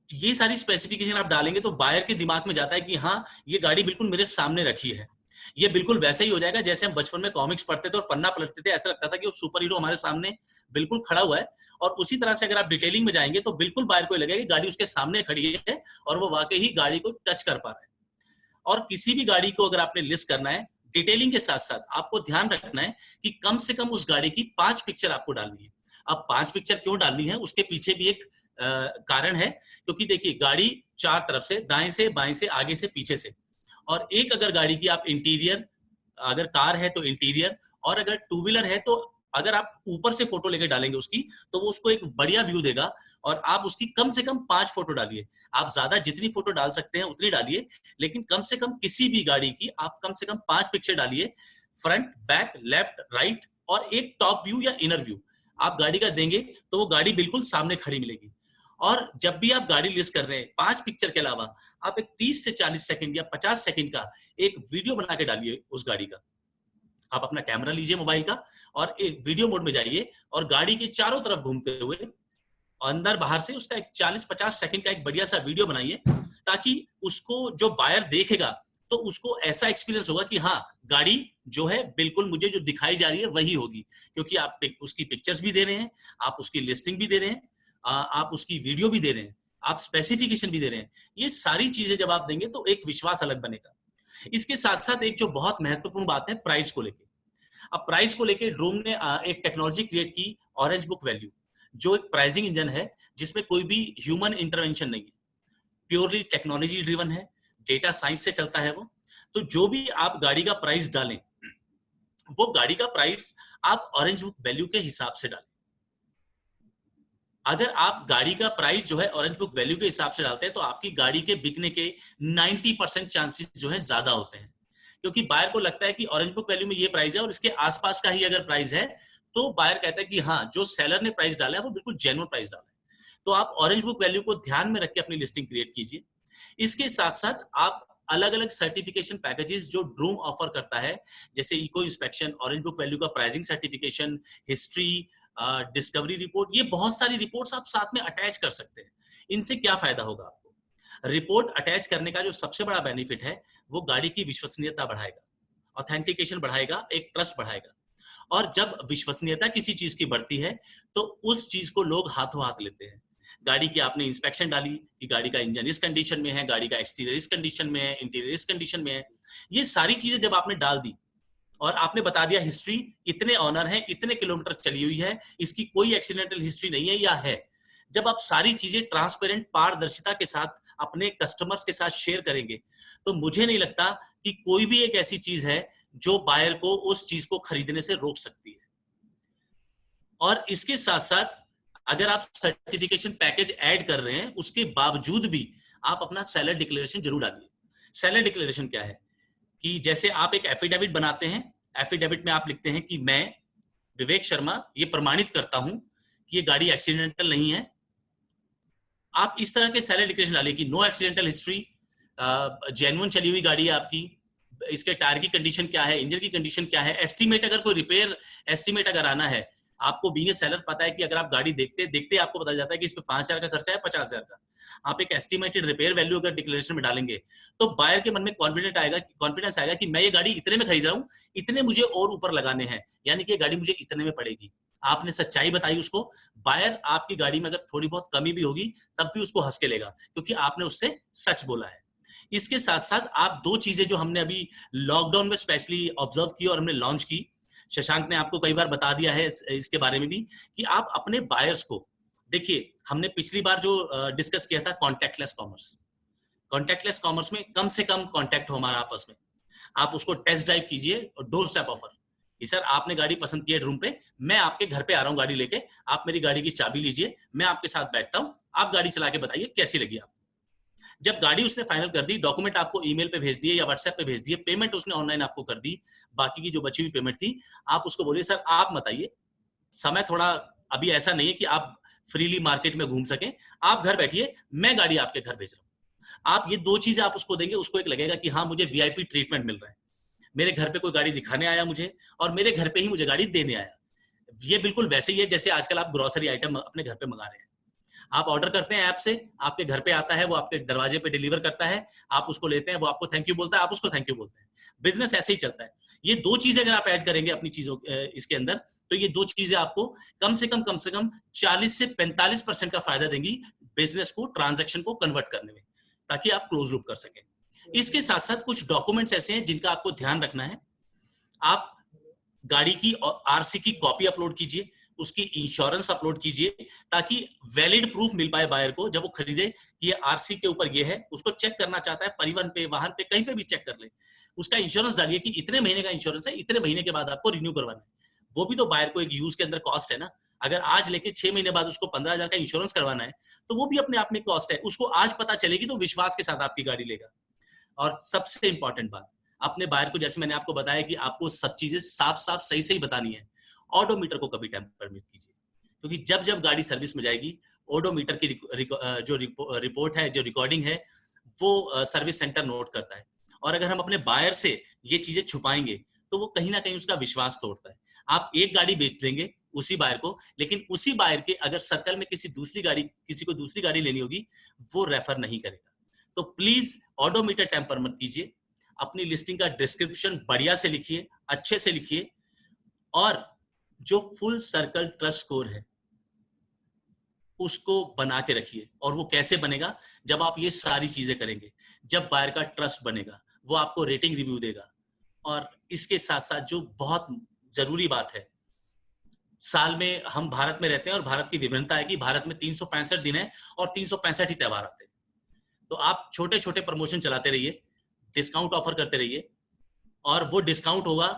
ये सारी स्पेसिफिकेशन आप डालेंगे तो बायर के दिमाग में जाता है कि हाँ, ये गाड़ी बिल्कुल मेरे सामने रखी है। ये बिल्कुल वैसे ही हो जाएगा जैसे हम बचपन में कॉमिक्स पढ़ते थे और पन्ना पलटते थे, ऐसा लगता था कि वो सुपर हीरो हमारे सामने बिल्कुल खड़ा हुआ है। और उसी तरह से अगर आप डिटेलिंग में जाएंगे तो बिल्कुल बायर को लगेगा कि गाड़ी उसके सामने खड़ी है और वो वाकई ही गाड़ी को टच कर पा रहा है। और किसी भी गाड़ी को अगर आपने लिस्ट करना है, डिटेलिंग के साथ साथ आपको ध्यान रखना है कि कम से कम उस गाड़ी की 5 पिक्चर आपको डालनी है। अब 5 पिक्चर क्यों डालनी है, उसके पीछे भी एक कारण है, क्योंकि देखिए गाड़ी 4 तरफ से, दाएं से, बाएं से, आगे से, पीछे से, और एक अगर गाड़ी की आप इंटीरियर, अगर कार है तो इंटीरियर, और अगर टू व्हीलर है तो अगर आप ऊपर से फोटो लेके डालेंगे उसकी, तो वो उसको एक बढ़िया व्यू देगा। और आप उसकी कम से कम 5 फोटो डालिए। आप ज्यादा जितनी फोटो डाल सकते हैं उतनी डालिए, लेकिन कम से कम किसी भी गाड़ी की आप कम से कम 5 पिक्चर डालिए, फ्रंट, बैक, लेफ्ट, राइट, और एक टॉप व्यू या इनर व्यू आप गाड़ी का देंगे तो वो गाड़ी बिल्कुल सामने खड़ी मिलेगी। और जब भी आप गाड़ी लिस्ट कर रहे हैं, 5 पिक्चर के अलावा आप एक 30 से 40 सेकंड या 50 सेकंड का एक वीडियो बना के डालिए उस गाड़ी का। आप अपना कैमरा लीजिए मोबाइल का और एक वीडियो मोड में जाइए और गाड़ी के चारों तरफ घूमते हुए अंदर बाहर से उसका एक 40-50 सेकंड का एक बढ़िया सा वीडियो बनाइए, ताकि उसको जो बायर देखेगा तो उसको ऐसा एक्सपीरियंस होगा कि हाँ, गाड़ी जो है बिल्कुल मुझे जो दिखाई जा रही है वही होगी, क्योंकि आप उसकी पिक्चर्स भी दे रहे हैं, आप उसकी लिस्टिंग भी दे रहे हैं, आप उसकी वीडियो भी दे रहे हैं, आप स्पेसिफिकेशन भी दे रहे हैं। ये सारी चीजें जब आप देंगे तो एक विश्वास अलग बनेगा। इसके साथ साथ एक जो बहुत महत्वपूर्ण बात है प्राइस को लेके। अब प्राइस को लेके ड्रूम ने एक टेक्नोलॉजी क्रिएट की, ऑरेंज बुक वैल्यू, जो एक प्राइसिंग इंजन है जिसमें कोई भी ह्यूमन इंटरवेंशन नहीं है, प्योरली टेक्नोलॉजी ड्रिवन है, डेटा साइंस से चलता है वो। तो जो भी आप गाड़ी का प्राइस डालें, वो गाड़ी का प्राइस आप ऑरेंज बुक वैल्यू के हिसाब से डालें। अगर आप गाड़ी का प्राइस जो है ऑरेंज बुक वैल्यू के हिसाब से डालते हैं तो आपकी गाड़ी के बिकने के 90% चांसेस जो है ज्यादा होते हैं, क्योंकि बायर को लगता है कि ऑरेंज बुक वैल्यू में ये प्राइस है और इसके आसपास का ही अगर प्राइस है तो बायर कहता है कि हाँ, जो सेलर ने प्राइस डाला है वो बिल्कुल जेन्युइन प्राइस डाला है। तो आप ऑरेंज बुक वैल्यू को ध्यान में रख के अपनी लिस्टिंग क्रिएट कीजिए। इसके साथ साथ आप अलग अलग सर्टिफिकेशन पैकेजेस जो ड्रूम ऑफर करता है, जैसे eco inspection, orange book value का pricing certification, history, discovery report, ये बहुत सारी रिपोर्ट्स आप साथ में अटैच कर सकते हैं। इनसे क्या फायदा होगा आपको? रिपोर्ट अटैच करने का जो सबसे बड़ा बेनिफिट है वो गाड़ी की विश्वसनीयता बढ़ाएगा, ऑथेंटिकेशन बढ़ाएगा, एक ट्रस्ट बढ़ाएगा। और जब विश्वसनीयता किसी चीज की बढ़ती है तो उस चीज को लोग हाथों हाथ लेते हैं। गाड़ी की आपने इंस्पेक्शन डाली कि गाड़ी का इंजन इस कंडीशन में है, गाड़ी का एक्सटीरियर इस कंडीशन में है, इंटीरियर इस कंडीशन में है, ये सारी चीजें जब आपने डाल दी और आपने बता दिया हिस्ट्री, इतने ऑनर है, इतने किलोमीटर चली हुई है, इसकी कोई एक्सीडेंटल हिस्ट्री नहीं है या है, जब आप सारी चीजें ट्रांसपेरेंट, पारदर्शिता के साथ अपने कस्टमर्स के साथ शेयर करेंगे तो मुझे नहीं लगता कि कोई भी एक ऐसी चीज है जो बायर को उस चीज को खरीदने से रोक सकती है। और इसके साथ साथ अगर आप सर्टिफिकेशन पैकेज ऐड कर रहे हैं उसके बावजूद भी आप अपना सेलर डिक्लेरेशन जरूर डालिए। सेलर डिक्लेरेशन क्या है कि जैसे आप एक एफिडेविट बनाते हैं, एफिडेविट में आप लिखते हैं कि मैं विवेक शर्मा ये प्रमाणित करता हूं कि ये गाड़ी एक्सीडेंटल नहीं है। आप इस तरह के सेलर डिक्लेरेशन डालिए कि नो एक्सीडेंटल हिस्ट्री, जेन्युइन चली हुई गाड़ी है आपकी, इसके टायर की कंडीशन क्या है, इंजन की कंडीशन क्या है, एस्टीमेट, अगर कोई रिपेयर एस्टीमेट अगर आना है, आपको बीइंग ए सेलर पता है कि अगर आप गाड़ी देखते देखते आपको पता जाता है कि इस पे 5,000 का खर्चा है, 50,000 का, आप एक एस्टीमेटेड रिपेयर वैल्यू अगर डिक्लेरेशन में डालेंगे तो बायर के मन में कॉन्फिडेंस आएगा कि मैं ये गाड़ी इतने में खरीद रहा हूं, इतने मुझे और ऊपर लगाने हैं, यानी कि गाड़ी मुझे इतने में पड़ेगी। आपने सच्चाई बताई उसको, बायर आपकी गाड़ी में अगर थोड़ी बहुत कमी भी होगी तब भी उसको हंस के लेगा, क्योंकि आपने उससे सच बोला है। इसके साथ साथ आप 2 चीजें जो हमने अभी लॉकडाउन में स्पेशली ऑब्जर्व की और हमने लॉन्च की, शशांक ने आपको कई बार बता दिया है इसके बारे में भी, कि आप अपने बायर्स को देखिए, हमने पिछली बार जो डिस्कस किया था कॉन्टैक्टलेस कॉमर्स, कॉन्टैक्टलेस कॉमर्स में कम से कम कॉन्टैक्ट हो हमारा आपस में, आप उसको टेस्ट ड्राइव कीजिए और डोर स्टेप ऑफर कि सर आपने गाड़ी पसंद की है ड्रूम पे, मैं आपके घर पे आ रहा हूँ गाड़ी लेके, आप मेरी गाड़ी की चाबी लीजिए, मैं आपके साथ बैठता हूँ, आप गाड़ी चला के बताइए कैसी लगी आपको। जब गाड़ी उसने फाइनल कर दी, डॉक्यूमेंट आपको ईमेल पे भेज दिए या व्हाट्सएप पे भेज दिए, पेमेंट उसने ऑनलाइन आपको कर दी, बाकी की जो बची हुई पेमेंट थी, आप उसको बोलिए सर आप बताइए, समय थोड़ा अभी ऐसा नहीं है कि आप फ्रीली मार्केट में घूम सकें, आप घर बैठिए, मैं गाड़ी आपके घर भेज रहा हूं। आप ये 2 चीजें आप उसको देंगे, उसको एक लगेगा कि हाँ मुझे वीआईपी ट्रीटमेंट मिल रहा है, मेरे घर पे कोई गाड़ी दिखाने आया मुझे और मेरे घर पे ही मुझे गाड़ी देने आया। ये बिल्कुल वैसे ही है जैसे आजकल आप ग्रोसरी आइटम अपने घर पे मंगा रहे हैं। आप ऑर्डर करते हैं ऐप से, आपके घर पे आता है, वो आपके दरवाजे पे डिलीवर करता है, आप उसको लेते हैं, वो आपको थैंक यू बोलता है, आप उसको थैंक यू बोलते हैं। बिजनेस ऐसे ही चलता है। ये 2 चीजें अगर आप ऐड करेंगे अपनी चीजों इसके अंदर, तो ये 2 चीजें आपको कम से कम 40 से 45% का फायदा देंगी बिजनेस को, ट्रांजैक्शन को कन्वर्ट करने में, ताकि आप क्लोज लूप कर सकें। इसके साथ साथ कुछ डॉक्यूमेंट्स ऐसे हैं जिनका आपको ध्यान रखना है। आप गाड़ी की आरसी की कॉपी अपलोड कीजिए, उसकी इंश्योरेंस अपलोड कीजिए, ताकि वैलिड प्रूफ मिल पाए बायर को जब वो खरीदे कि ये आरसी के ऊपर ये है, उसको चेक करना चाहता है, परिवहन पे, वाहन पे, कहीं पे भी चेक कर ले, उसका इंश्योरेंस डालिए कि इतने महीने का इंश्योरेंस है, इतने महीने के बाद आपको रिन्यू करवाना है। वो भी तो बायर को एक यूज के अंदर कॉस्ट है ना। अगर आज लेके 6 महीने बाद उसको 15,000 का इंश्योरेंस करवाना है, तो वो भी अपने आप में कॉस्ट है। उसको आज पता चलेगी तो विश्वास के साथ आपकी गाड़ी लेगा। और सबसे इंपॉर्टेंट बात, अपने बायर को, जैसे मैंने आपको बताया कि आपको सब चीजें साफ साफ सही सही बतानी है। ऑडोमीटर को कभी टैंपर मत कीजिए, क्योंकि जब जब गाड़ी सर्विस में जाएगी, ऑडोमीटर की जो रिपोर्ट है, जो रिकॉर्डिंग है, वो सर्विस सेंटर नोट करता है। और अगर हम अपने बायर से ये चीजें छुपाएंगे तो वो कहीं ना कहीं उसका विश्वास तोड़ता है। आप एक गाड़ी बेच देंगे उसी बायर को, लेकिन उसी बायर के अगर सर्कल में किसी को दूसरी गाड़ी लेनी होगी, वो रेफर नहीं करेगा। तो प्लीज ऑडोमीटर टैंपर मत कीजिए। अपनी लिस्टिंग का डिस्क्रिप्शन बढ़िया से लिखिए, अच्छे से लिखिए, और जो फुल सर्कल ट्रस्ट स्कोर है उसको बना के रखिए। और वो कैसे बनेगा? जब आप ये सारी चीजें करेंगे, जब बायर का ट्रस्ट बनेगा, वो आपको रेटिंग रिव्यू देगा। और इसके साथ साथ जो बहुत जरूरी बात है, साल में हम भारत में रहते हैं और भारत की विभिन्नता है कि भारत में 365 दिन है और 365 ही त्योहार आते हैं। तो आप छोटे छोटे प्रमोशन चलाते रहिए, डिस्काउंट ऑफर करते रहिए, और वो डिस्काउंट होगा,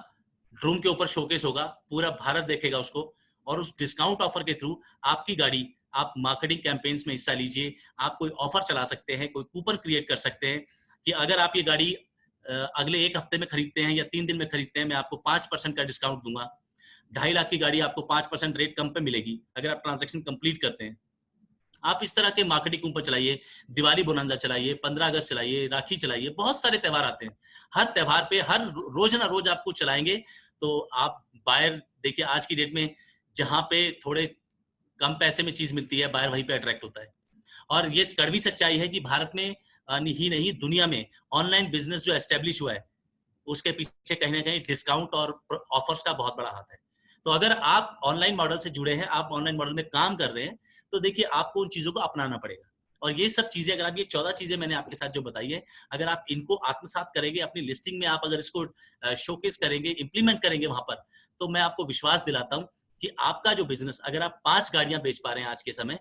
ड्रूम के ऊपर शोकेस होगा, पूरा भारत देखेगा उसको। और उस डिस्काउंट ऑफर के थ्रू आपकी गाड़ी, आप मार्केटिंग कैंपेन्स में हिस्सा लीजिए। आप कोई ऑफर चला सकते हैं, कोई कूपन क्रिएट कर सकते हैं कि अगर आप ये गाड़ी अगले 1 हफ्ते में खरीदते हैं या 3 दिन में खरीदते हैं, मैं आपको 5% का डिस्काउंट दूंगा। 2.5 लाख की गाड़ी आपको 5% रेट कम पे मिलेगी अगर आप ट्रांजैक्शन कंप्लीट करते हैं। आप इस तरह के मार्केटिंग कूपन चलाइए, दिवाली बोनंजा चलाइए, 15 अगस्त चलाइए, राखी चलाइए, बहुत सारे त्योहार आते हैं। हर त्योहार पे हर रोज ना रोज आपको चलाएंगे तो आप बायर, देखिए आज की डेट में जहां पे थोड़े कम पैसे में चीज मिलती है, बायर वहीं पे अट्रैक्ट होता है। और ये कड़वी सच्चाई है कि भारत में ही नहीं, दुनिया में ऑनलाइन बिजनेस जो एस्टेब्लिश हुआ है, उसके पीछे कहीं ना कहीं डिस्काउंट और ऑफर्स का बहुत बड़ा हाथ है। तो अगर आप ऑनलाइन मॉडल से जुड़े हैं, आप ऑनलाइन मॉडल में काम कर रहे हैं, तो देखिए आपको उन चीजों को अपनाना पड़ेगा। और ये सब चीजें, अगर आप ये 14 चीजें मैंने आपके साथ जो बताई है, अगर आप इनको आत्मसात करेंगे अपनी लिस्टिंग में, आप अगर इसको शोकेस करेंगे, इंप्लीमेंट करेंगे वहां पर, तो मैं आपको विश्वास दिलाता हूं कि आपका जो बिजनेस, अगर आप 5 गाड़ियां बेच पा रहे हैं आज के समय,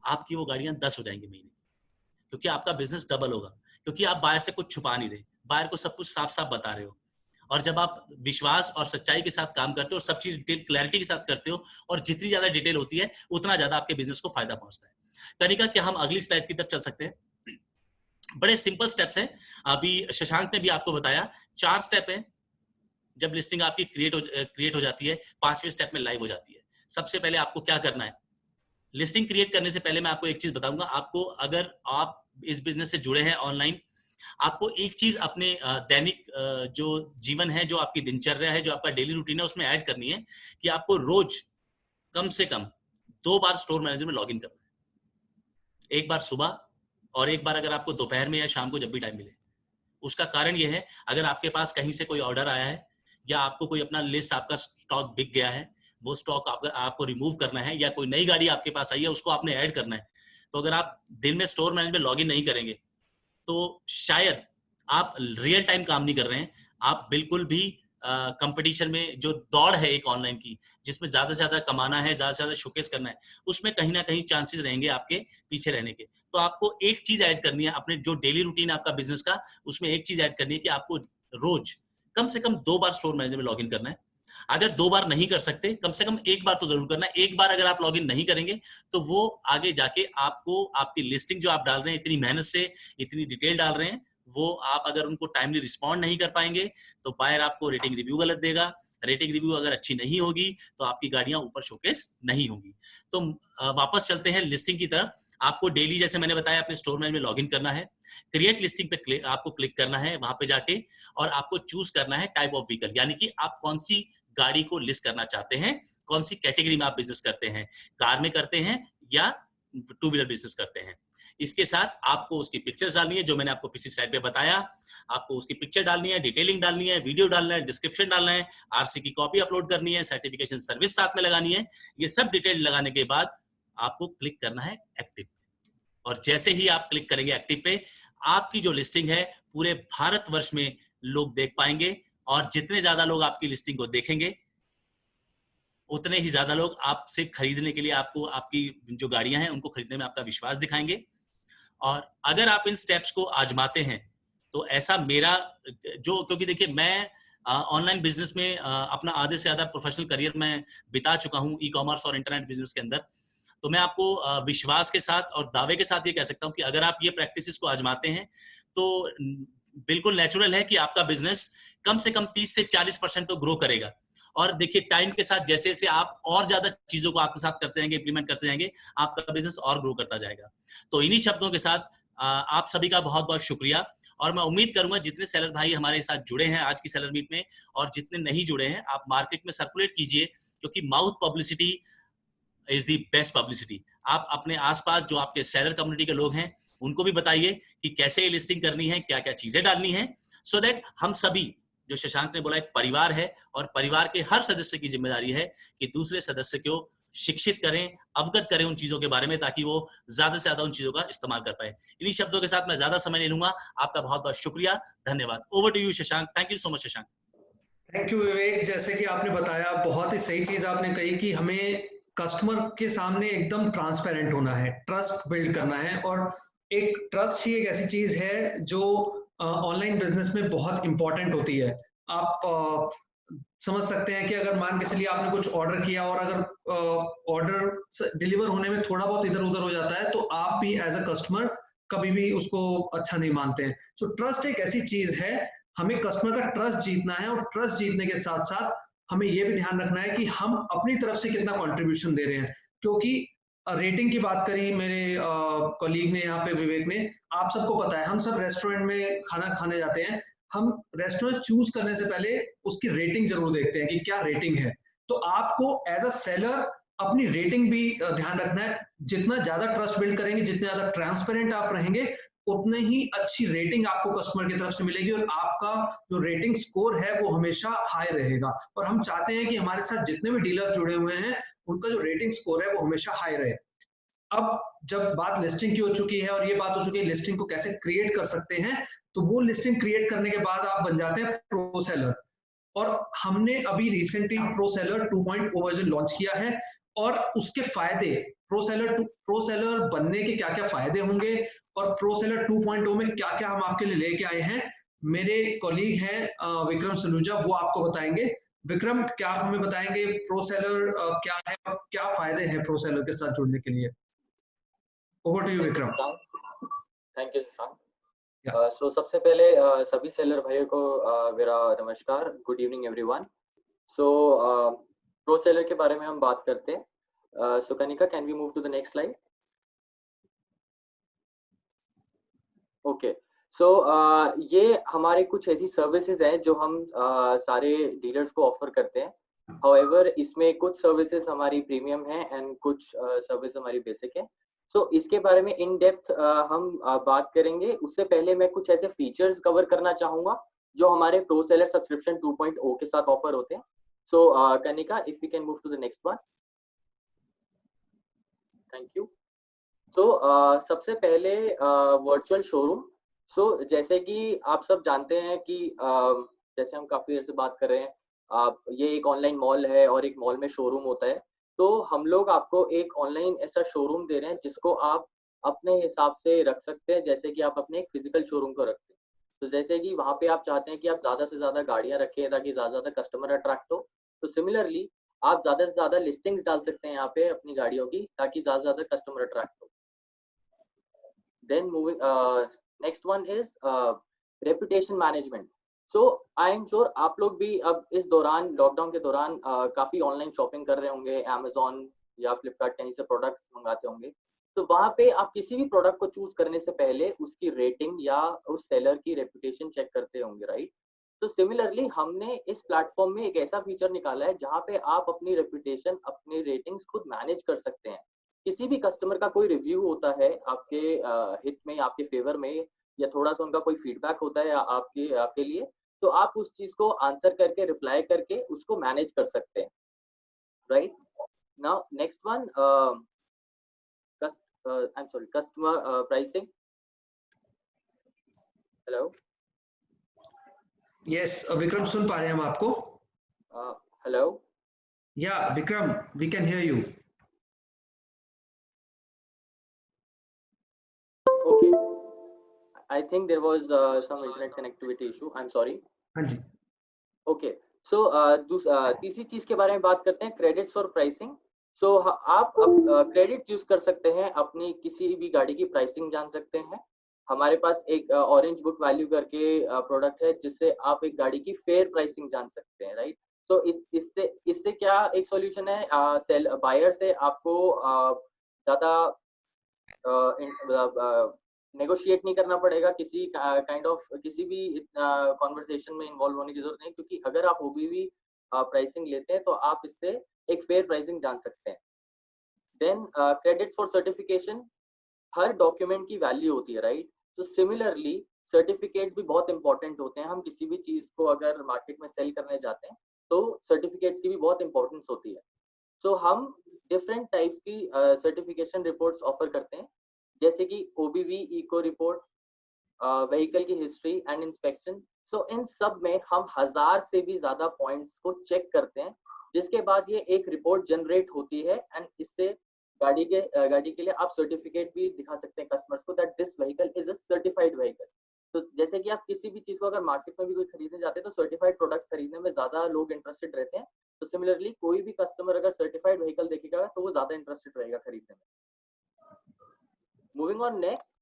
आपकी वो गाड़ियां 10 हो जाएंगी महीने, क्योंकि आपका बिजनेस डबल होगा। क्योंकि आप बायर से कुछ छुपा नहीं रहे, बायर को सब कुछ साफ साफ बता रहे हो। और जब आप विश्वास और सच्चाई के साथ काम करते हो और सब चीज डिटेल क्लैरिटी के साथ करते हो, और जितनी ज्यादा डिटेल होती है उतना ज्यादा आपके बिजनेस को फायदा पहुंचता है। कनिका, क्या हम अगली स्लाइड की तरफ चल सकते हैं? बड़े सिंपल स्टेप्स हैं, अभी शशांक ने भी आपको बताया। 4 स्टेप हैं जब लिस्टिंग आपकी क्रिएट हो जाती है, 5वें स्टेप में लाइव हो जाती है। सबसे पहले आपको क्या करना है? लिस्टिंग क्रिएट करने से पहले मैं आपको एक चीज बताऊंगा। आपको, अगर आप इस बिजनेस से जुड़े हैं ऑनलाइन, आपको एक चीज अपने दैनिक जो जीवन है, जो आपकी दिनचर्या है, जो आपका डेली रूटीन है, उसमें ऐड करनी है कि आपको रोज कम से कम 2 बार स्टोर मैनेजर में लॉगिन करना है। एक बार सुबह और एक बार अगर आपको दोपहर में या शाम को जब भी टाइम मिले। उसका कारण यह है, अगर आपके पास कहीं से कोई ऑर्डर आया है या आपको कोई अपना लिस्ट, आपका स्टॉक बिक गया है, वो स्टॉक आपको रिमूव करना है, या कोई नई गाड़ी आपके पास आई है उसको आपने ऐड करना है, तो अगर आप दिन में स्टोर मैनेजर में लॉगिन नहीं करेंगे तो शायद आप रियल टाइम काम नहीं कर रहे हैं। आप बिल्कुल भी कंपटीशन में, जो दौड़ है एक ऑनलाइन की, जिसमें ज्यादा से ज्यादा कमाना है, ज्यादा से ज्यादा शोकेस करना है, उसमें कहीं ना कहीं चांसेस रहेंगे आपके पीछे रहने के। तो आपको एक चीज ऐड करनी है अपने जो डेली रूटीन आपका बिजनेस का, उसमें एक चीज ऐड करनी है कि आपको रोज कम से कम 2 बार स्टोर मैनेजर में लॉगिन करना है। अगर 2 बार नहीं कर सकते, कम से कम 1 बार तो जरूर करना। 1 बार अगर आप लॉगिन नहीं करेंगे तो वो आगे जाके आपको आपकी लिस्टिंग जो आप डाल रहे हैं, इतनी मेहनत से इतनी डिटेल डाल रहे हैं, वो आप अगर उनको टाइमली रिस्पॉन्ड नहीं कर पाएंगे तो बायर आपको रेटिंग रिव्यू गलत देगा। रेटिंग रिव्यू अगर अच्छी नहीं होगी तो आपकी गाड़ियां ऊपर शोकेस नहीं होंगी। तो वापस चलते हैं लिस्टिंग की तरफ। आपको डेली, जैसे मैंने बताया, अपने स्टोर मैनेजर में लॉगिन करना है, क्रिएट लिस्टिंग पे आपको क्लिक करना है वहां पे जाके, और आपको चूज करना है टाइप ऑफ व्हीकल, यानी कि आप कौन सी गाड़ी को लिस्ट करना चाहते हैं, कौन सी कैटेगरी में आप बिजनेस करते हैं, कार में करते हैं या 2 व्हीलर बिजनेस करते हैं। इसके साथ आपको उसकी पिक्चर्स डालनी है, जो मैंने आपको पिछली स्लाइड पे बताया। आपको उसकी पिक्चर डालनी है, डिटेलिंग डालनी है, वीडियो डालना है, डिस्क्रिप्शन डालना है, आरसी की कॉपी अपलोड करनी है, सर्टिफिकेशन सर्विस साथ में लगानी है। ये सब डिटेल लगाने के बाद आपको क्लिक करना है एक्टिव, और जैसे ही आप क्लिक करेंगे एक्टिव पे, आपकी जो लिस्टिंग है पूरे भारतवर्ष में लोग देख पाएंगे, और जितने ज्यादा लोग आपकी लिस्टिंग को देखेंगे उतने ही ज्यादा लोग आपसे खरीदने के लिए, आपको आपकी जो गाड़ियां हैं उनको खरीदने में आपका विश्वास दिखाएंगे। और अगर आप इन स्टेप्स को आजमाते हैं तो ऐसा मेरा क्योंकि देखिए, मैं ऑनलाइन बिजनेस में अपना आधे से ज्यादा प्रोफेशनल करियर में बिता चुका हूं, ई कॉमर्स और इंटरनेट बिजनेस के अंदर। तो मैं आपको विश्वास के साथ और दावे के साथ ये कह सकता हूं कि अगर आप ये प्रैक्टिसेस को आजमाते हैं तो बिल्कुल नेचुरल है कि आपका बिजनेस कम से कम 30 से 40% तो ग्रो करेगा। और देखिए, टाइम के साथ जैसे जैसे आप और ज्यादा चीजों को आपके साथ करते जाएंगे, इंप्लीमेंट करते जाएंगे, आपका बिजनेस और ग्रो करता जाएगा। तो इन्हीं शब्दों के साथ आप सभी का बहुत बहुत शुक्रिया, और मैं उम्मीद करूंगा जितने सेलर भाई हमारे साथ जुड़े हैं आज की सेलर मीट में, और जितने नहीं जुड़े हैं, आप मार्केट में सर्कुलेट कीजिए, क्योंकि mouth publicity is the best publicity. आप अपने आसपास जो आपके सेलर कम्युनिटी के लोग हैं उनको भी बताइए कि कैसे लिस्टिंग करनी है, क्या क्या चीजें डालनी है, सो दैट हम सभी, जो शशांक ने बोला, एक परिवार है, और परिवार के हर सदस्य की जिम्मेदारी है कि दूसरे सदस्य को शिक्षित करें, अवगत करें उन चीजों के बारे में, ताकि वो ज्यादा से ज्यादा उन चीजों का इस्तेमाल कर पाए। इन्हीं शब्दों के साथ मैं ज्यादा समय नहीं लूंगा। आपका बहुत बहुत शुक्रिया, धन्यवाद। Over to you Shashank. Thank you so much Shashank. Thank you Vivek. जैसे कि आपने बताया, बहुत ही सही चीज आपने कही कि हमें कस्टमर के सामने एकदम ट्रांसपेरेंट होना है, ट्रस्ट बिल्ड करना है, और एक ट्रस्ट ही एक ऐसी चीज है जो ऑनलाइन बिजनेस में बहुत इंपॉर्टेंट होती है। आप समझ सकते हैं कि अगर मान के चलिए आपने कुछ ऑर्डर किया और अगर ऑर्डर डिलीवर होने में थोड़ा बहुत इधर उधर हो जाता है, तो आप भी एज अ कस्टमर कभी भी उसको अच्छा नहीं मानते हैं। सो ट्रस्ट एक ऐसी चीज है, हमें कस्टमर का ट्रस्ट जीतना है, और ट्रस्ट जीतने के साथ साथ हमें यह भी ध्यान रखना है कि हम अपनी तरफ से कितना कंट्रीब्यूशन दे रहे हैं। क्योंकि रेटिंग की बात करी मेरे कलीग ने यहाँ पे, विवेक ने, आप सबको पता है, हम सब रेस्टोरेंट में खाना खाने जाते हैं, हम रेस्टोरेंट चूज करने से पहले उसकी रेटिंग जरूर देखते हैं कि क्या रेटिंग है। तो आपको एज अ सेलर अपनी रेटिंग भी ध्यान रखना है। जितना ज्यादा ट्रस्ट बिल्ड करेंगे, जितने ज्यादा ट्रांसपेरेंट आप रहेंगे, उतने ही अच्छी रेटिंग आपको कस्टमर की तरफ से मिलेगी, और आपका जो रेटिंग स्कोर है वो हमेशा हाई रहेगा। और हम चाहते हैं कि हमारे साथ जितने भी डीलर्स जुड़े हुए हैं उनका जो रेटिंग स्कोर है वो हमेशा हाई रहे। अब जब बात लिस्टिंग की हो चुकी है और ये बात हो चुकी है लिस्टिंग को कैसे क्रिएट कर सकते हैं, तो वो लिस्टिंग क्रिएट करने के बाद आप बन जाते हैं प्रो सेलर। और हमने अभी recently pro seller 2.0 version launch किया है, और उसके फायदे, प्रो सेलर बनने के क्या क्या फायदे होंगे, और प्रो सेलर 2.0 में क्या क्या हम आपके लिए लेके आए हैं, मेरे कॉलीग हैं विक्रम सलूजा, वो आपको बताएंगे। विक्रम, क्या आप हमें बताएंगे प्रो सेलर क्या है और क्या फायदे हैं प्रो सेलर के साथ जुड़ने के लिए? Over to you Vikram. Thank you Shashank. So सबसे पहले सभी सेलर भाइयों को मेरा नमस्कार, good evening everyone. So pro seller के बारे में हम बात करते हैं। So Kanika, can we move to the next slide? Okay, so ये हमारे कुछ ऐसी सर्विसेज हैं जो हम सारे डीलर्स को ऑफर करते हैं। हाउएवर इसमें कुछ सर्विसेज हमारी प्रीमियम है एंड कुछ सर्विस हमारी बेसिक है। सो इसके बारे में इन डेप्थ हम बात करेंगे। उससे पहले मैं कुछ ऐसे फीचर्स कवर करना चाहूंगा जो हमारे प्रो सेलर सब्सक्रिप्शन 2.0 के साथ ऑफर होते हैं। So Kanika, if we can move to the next one. Thank you. So सबसे पहले वर्चुअल शोरूम। सो जैसे कि आप सब जानते हैं कि जैसे हम काफी देर से बात कर रहे हैं, ये एक ऑनलाइन मॉल है और एक मॉल में शोरूम होता है। तो हम लोग आपको एक ऑनलाइन ऐसा शोरूम दे रहे हैं जिसको आप अपने हिसाब से रख सकते हैं, जैसे कि आप अपने एक फिजिकल शोरूम को रखते हैं। तो जैसे कि वहाँ पे आप चाहते हैं कि आप ज्यादा से ज्यादा गाड़ियां रखें ताकि ज्यादा कस्टमर अट्रैक्ट हो, तो सिमिलरली आप ज्यादा से ज्यादा लिस्टिंग्स डाल सकते हैं यहाँ पे अपनी गाड़ियों की, ताकि ज्यादा से ज्यादा कस्टमर अट्रैक्ट हो। Then moving next one is reputation management. So I am sure आप लोग भी अब इस दौरान, लॉकडाउन के दौरान काफी ऑनलाइन शॉपिंग कर रहे होंगे, Amazon या फ्लिपकार्ट कहीं से प्रोडक्ट्स मंगाते होंगे। तो वहां पे आप किसी भी प्रोडक्ट को चूज करने से पहले उसकी रेटिंग या उस सेलर की रेपुटेशन चेक करते होंगे, राइट? तो सिमिलरली हमने इस प्लेटफॉर्म में एक ऐसा फीचर निकाला है जहां पे आप अपनी रेपुटेशन, अपनी रेटिंग्स खुद मैनेज कर सकते हैं। किसी भी कस्टमर का कोई रिव्यू होता है आपके हित में, आपके फेवर में, या थोड़ा सा उनका कोई फीडबैक होता है आपके लिए, तो आप उस चीज को आंसर करके, रिप्लाई करके उसको मैनेज कर सकते हैं, right? Now next one, I'm sorry, customer pricing. Hello. Yes, Vikram सुन पा रहे हैं हम आपको? Hello. Yeah, Vikram, we can hear you. Okay. I think there was some internet connectivity issue. I'm sorry. हाँ जी. Okay. So तीसरी चीज के बारे में बात करते हैं, क्रेडिट्स और प्राइसिंग। सो आप क्रेडिट्स यूज कर सकते हैं, अपनी किसी भी गाड़ी की प्राइसिंग जान सकते हैं। हमारे पास एक ऑरेंज बुक वैल्यू करके प्रोडक्ट है जिससे आप एक गाड़ी की फेयर प्राइसिंग जान सकते हैं, राइट? तो इससे क्या एक सॉल्यूशन है, बायर से आपको ज्यादा नेगोशिएट नहीं करना पड़ेगा, किसी काइंड ऑफ किसी भी कॉन्वर्सेशन में इन्वॉल्व होने की जरूरत नहीं, क्योंकि अगर आप OBV प्राइसिंग लेते हैं तो आप इससे एक फेयर प्राइसिंग जान सकते हैं। देन क्रेडिट फॉर सर्टिफिकेशन, हर डॉक्यूमेंट की वैल्यू होती है, राइट? तो सिमिलरली सर्टिफिकेट्स भी बहुत इंपॉर्टेंट होते हैं। हम किसी भी चीज को अगर मार्केट में सेल करने जाते हैं तो सर्टिफिकेट्स की भी बहुत इंपॉर्टेंस होती है। सो हम डिफरेंट टाइप्स की सर्टिफिकेशन रिपोर्ट्स ऑफर करते हैं, जैसे कि OBV इको रिपोर्ट, व्हीकल की हिस्ट्री एंड इंस्पेक्शन। सो इन सब में हम 1000 से भी ज्यादा पॉइंट्स को चेक करते हैं, जिसके बाद ये एक रिपोर्ट जनरेट होती है एंड इससे गाड़ी के लिए आप सर्टिफिकेट भी दिखा सकते हैं कस्टमर्स को, that this vehicle is a certified vehicle. तो जैसे कि आप किसी भी चीज को अगर मार्केट में भी कोई खरीदने जाते हैं तो सर्टिफाइड प्रोडक्ट्स खरीदने में ज्यादा लोग इंटरेस्टेड रहते हैं। तो सिमिलरली कोई भी कस्टमर अगर सर्टिफाइड व्हीकल देखेगा तो वो ज्यादा इंटरेस्टेड रहेगा खरीदने में। Moving on next,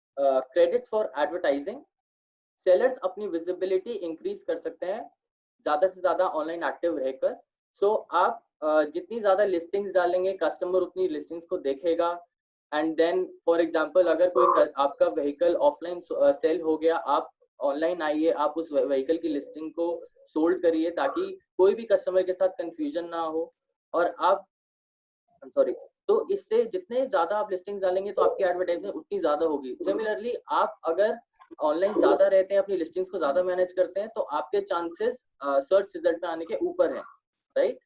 credits for advertising. Sellers अपनी विजिबिलिटी इंक्रीज कर सकते हैं ज्यादा से ज्यादा ऑनलाइन एक्टिव रहकर। सो आप जितनी ज्यादा लिस्टिंग्स डालेंगे कस्टमर उतनी लिस्टिंग्स को देखेगा। एंड देन फॉर एग्जांपल अगर कोई आपका व्हीकल ऑफलाइन सेल हो गया, आप ऑनलाइन आइए, आप उस व्हीकल की लिस्टिंग को सोल्ड करिए ताकि कोई भी कस्टमर के साथ कंफ्यूजन ना हो। और आप तो इससे जितने ज्यादा आप लिस्टिंग्स डालेंगे तो आपकी एडवर्टाइजमेंट उतनी ज्यादा होगी। सिमिलरली आप अगर ऑनलाइन ज्यादा रहते हैं, अपनी लिस्टिंग्स को ज्यादा मैनेज करते हैं, तो आपके चांसेस सर्च रिजल्ट में आने के ऊपर हैं, राइट?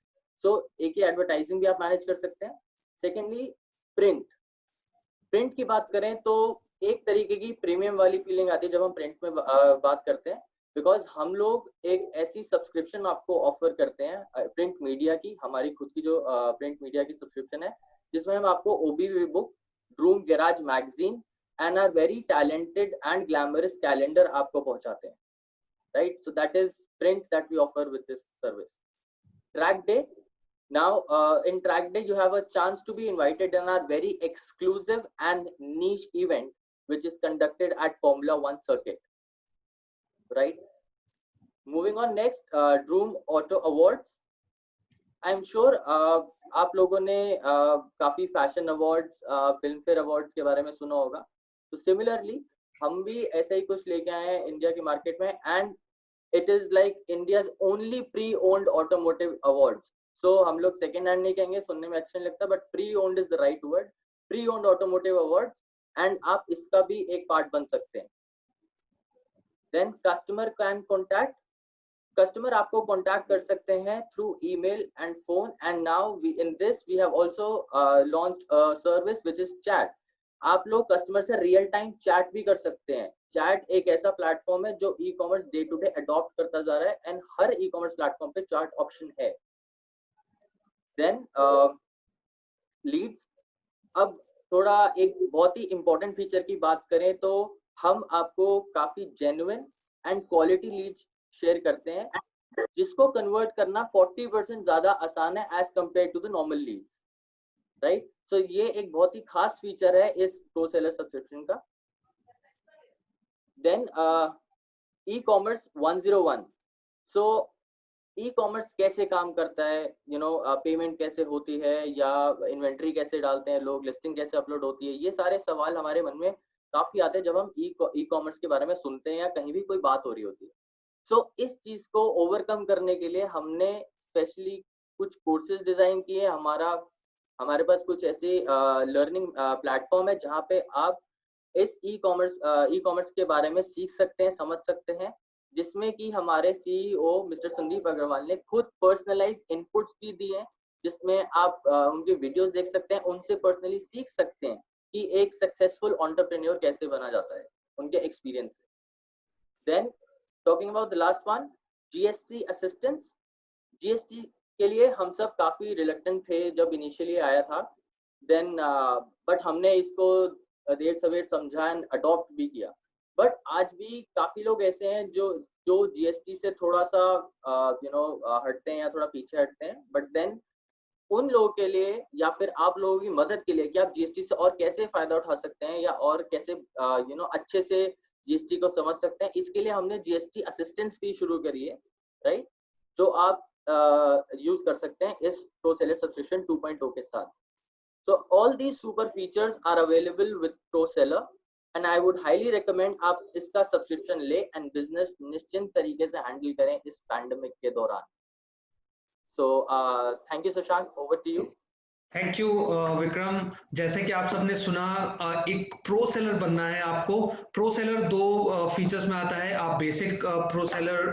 सो एक ही एडवर्टाइजिंग भी आप मैनेज कर सकते हैं। सेकेंडली प्रिंट की बात करें तो एक तरीके की प्रीमियम वाली फीलिंग आती है जब हम प्रिंट में बात करते हैं, बिकॉज हम लोग एक ऐसी सब्सक्रिप्शन आपको ऑफर करते हैं प्रिंट मीडिया की, हमारी खुद की जो प्रिंट मीडिया की सब्सक्रिप्शन है, जिसमें हम आपको OBV book, Droom garage magazine and are very talented and glamorous calendar आपको पहुंचाते हैं, right? So that is print that we offer with this service. Track Day. Now, in Track Day, you have a chance to be invited in our very exclusive and niche event, which is conducted at Formula One circuit. Right? Moving on next, Droom Auto Awards. I'm sure आप लोगों ने काफी fashion awards, film fair awards के बारे में सुना होगा। तो सिमिलरली हम भी ऐसा ही कुछ लेके आए हैं इंडिया की मार्केट में, and it is like India's only pre-owned automotive awards. So हम लोग second hand नहीं कहेंगे, सुनने में अच्छा नहीं लगता, but pre-owned is the right word. Pre-owned automotive awards, and आप इसका भी एक part बन सकते हैं। Then customer can contact. Customer आपको contact कर सकते हैं through email and phone, and now in this we have also launched a service which is chat. आप लोग कस्टमर से रियल टाइम चैट भी कर सकते हैं। चैट एक ऐसा प्लेटफॉर्म है जो e-commerce day to day adopt करता जा रहा है, एंड हर ई-कॉमर्स प्लेटफॉर्म पे चैट ऑप्शन है। Then leads. अब थोड़ा एक बहुत ही इंपॉर्टेंट फीचर की बात करें तो हम आपको काफी genuine and quality leads share करते हैं, जिसको कन्वर्ट करना 40% ज्यादा आसान है as compare to the normal leads, right. So ये एक बहुत ही खास फीचर है इस प्रो सेलर सब्सक्रिप्शन का। Then e commerce 101। So e commerce कैसे काम करता है, यू नो, पेमेंट कैसे होती है, या इन्वेंट्री कैसे डालते हैं लोग, लिस्टिंग कैसे अपलोड होती है, ये सारे सवाल हमारे मन में काफी आते हैं जब हम ई कॉमर्स के बारे में सुनते हैं या कहीं भी कोई बात हो रही होती है। सो इस चीज को ओवरकम करने के लिए हमने स्पेशली कुछ कोर्सेज डिजाइन किए। हमारे पास कुछ ऐसे लर्निंग प्लेटफॉर्म है जहाँ पे आप इस ई कॉमर्स के बारे में सीख सकते हैं, समझ सकते हैं, जिसमें कि हमारे सीईओ मिस्टर संदीप अग्रवाल ने खुद पर्सनलाइज इनपुट्स भी दिए हैं, जिसमें आप उनके वीडियोस देख सकते हैं, उनसे पर्सनली सीख सकते हैं कि एक सक्सेसफुल एंटरप्रेन्योर कैसे बना जाता है उनके एक्सपीरियंस से। Then talking about the last one, GST assistance. GST के लिए हम सब काफी रिलक्टेंट थे जब इनिशियली आया था, देन बट हमने इसको देर सवेर समझा एंड अडॉप्ट भी किया। बट आज भी काफी लोग ऐसे हैं जो जीएसटी से थोड़ा सा हटते हैं या थोड़ा पीछे हटते हैं। बट देन उन लोगों के लिए या फिर आप लोगों की मदद के लिए कि आप जीएसटी से और कैसे फायदा उठा सकते हैं या और कैसे अच्छे से जीएसटी को समझ सकते हैं, इसके लिए हमने जीएसटी असिस्टेंस भी शुरू करी है, राइट, जो आप यूज कर सकते हैं इस प्रो सेलर सब्सक्रिप्शन 2.0 के साथ। So all these super features are available with ProSeller and I would highly recommend आप इसका सब्सक्रिप्शन ले and business निश्चिंत तरीके से हैंडल करें इस पैंडेमिक के दौरान। So thank you Shashank, over to you। Thank you Vikram. जैसे कि आप सबने सुना, एक प्रो सेलर बनना है आपको। प्रो सेलर दो फीचर्स में आता है। आप बेसिक प्रो सेलर,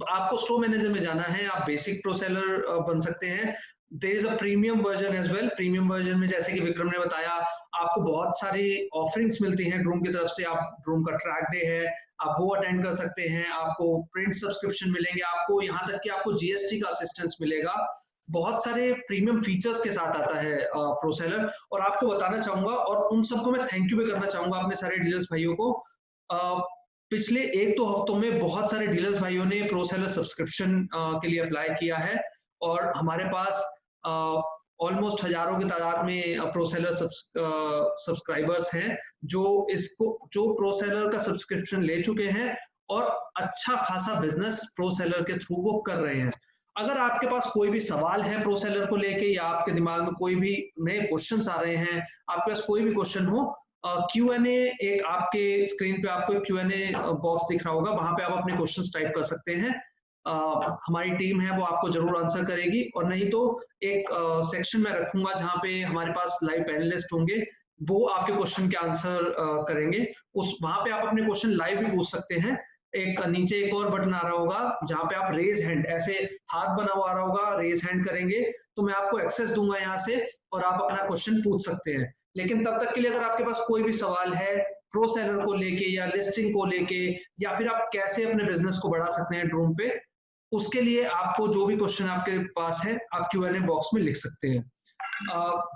आपको स्टोर मैनेजर में जाना है, आप बेसिक प्रो सेलर बन सकते हैं। There is a premium version as well. Premium version में जैसे कि विक्रम ने बताया, आपको बहुत सारी ऑफरिंग्स मिलती हैं ड्रूम की तरफ से। आप ड्रूम का ट्रैक डे है, आप वो अटेंड कर सकते हैं, आपको प्रिंट सब्सक्रिप्शन मिलेंगे, आपको यहाँ तक कि आपको जीएसटी का असिस्टेंस मिलेगा। बहुत सारे प्रीमियम फीचर्स के साथ आता है प्रो सेलर। और आपको बताना चाहूंगा और उन सबको मैं थैंक यू भी करना चाहूंगा अपने सारे डीलर्स भाइयों को। पिछले 1-2 हफ्तों में बहुत सारे डीलर्स भाइयों ने प्रो सेलर सब्सक्रिप्शन के लिए अप्लाई किया है और हमारे पास ऑलमोस्ट हजारों की तादाद में प्रो सेलर सब्सक्राइबर्स हैं जो प्रो सेलर का सब्सक्रिप्शन ले चुके हैं और अच्छा खासा बिजनेस प्रो सेलर के थ्रू वो कर रहे हैं। अगर आपके पास कोई भी सवाल है प्रो सेलर को लेके या आपके दिमाग में कोई भी नए क्वेश्चंस आ रहे हैं, आपके पास कोई भी क्वेश्चन हो, Q&A, एक आपके स्क्रीन पे आपको Q&A बॉक्स दिख रहा होगा, वहां पे आप अपने क्वेश्चंस टाइप कर सकते हैं। हमारी टीम है वो आपको जरूर आंसर करेगी। और नहीं तो एक सेक्शन में रखूंगा जहां पे हमारे पास लाइव पैनलिस्ट होंगे, वो आपके क्वेश्चन के आंसर करेंगे। वहां पे आप अपने क्वेश्चन लाइव भी पूछ सकते हैं। नीचे एक और बटन आ रहा होगा जहां पे आप रेज हैंड, ऐसे हाथ बना हुआ आ रहा होगा, रेज हैंड करेंगे तो मैं आपको एक्सेस दूंगा यहाँ से और आप अपना क्वेश्चन पूछ सकते हैं। लेकिन तब तक के लिए अगर आपके पास कोई भी सवाल है प्रो सेलर को लेके या लिस्टिंग को लेके या फिर आप कैसे अपने बिजनेस को बढ़ा सकते हैं ड्रूम पे, उसके लिए आपको जो भी क्वेश्चन आपके पास है आप Q&A बॉक्स में लिख सकते हैं।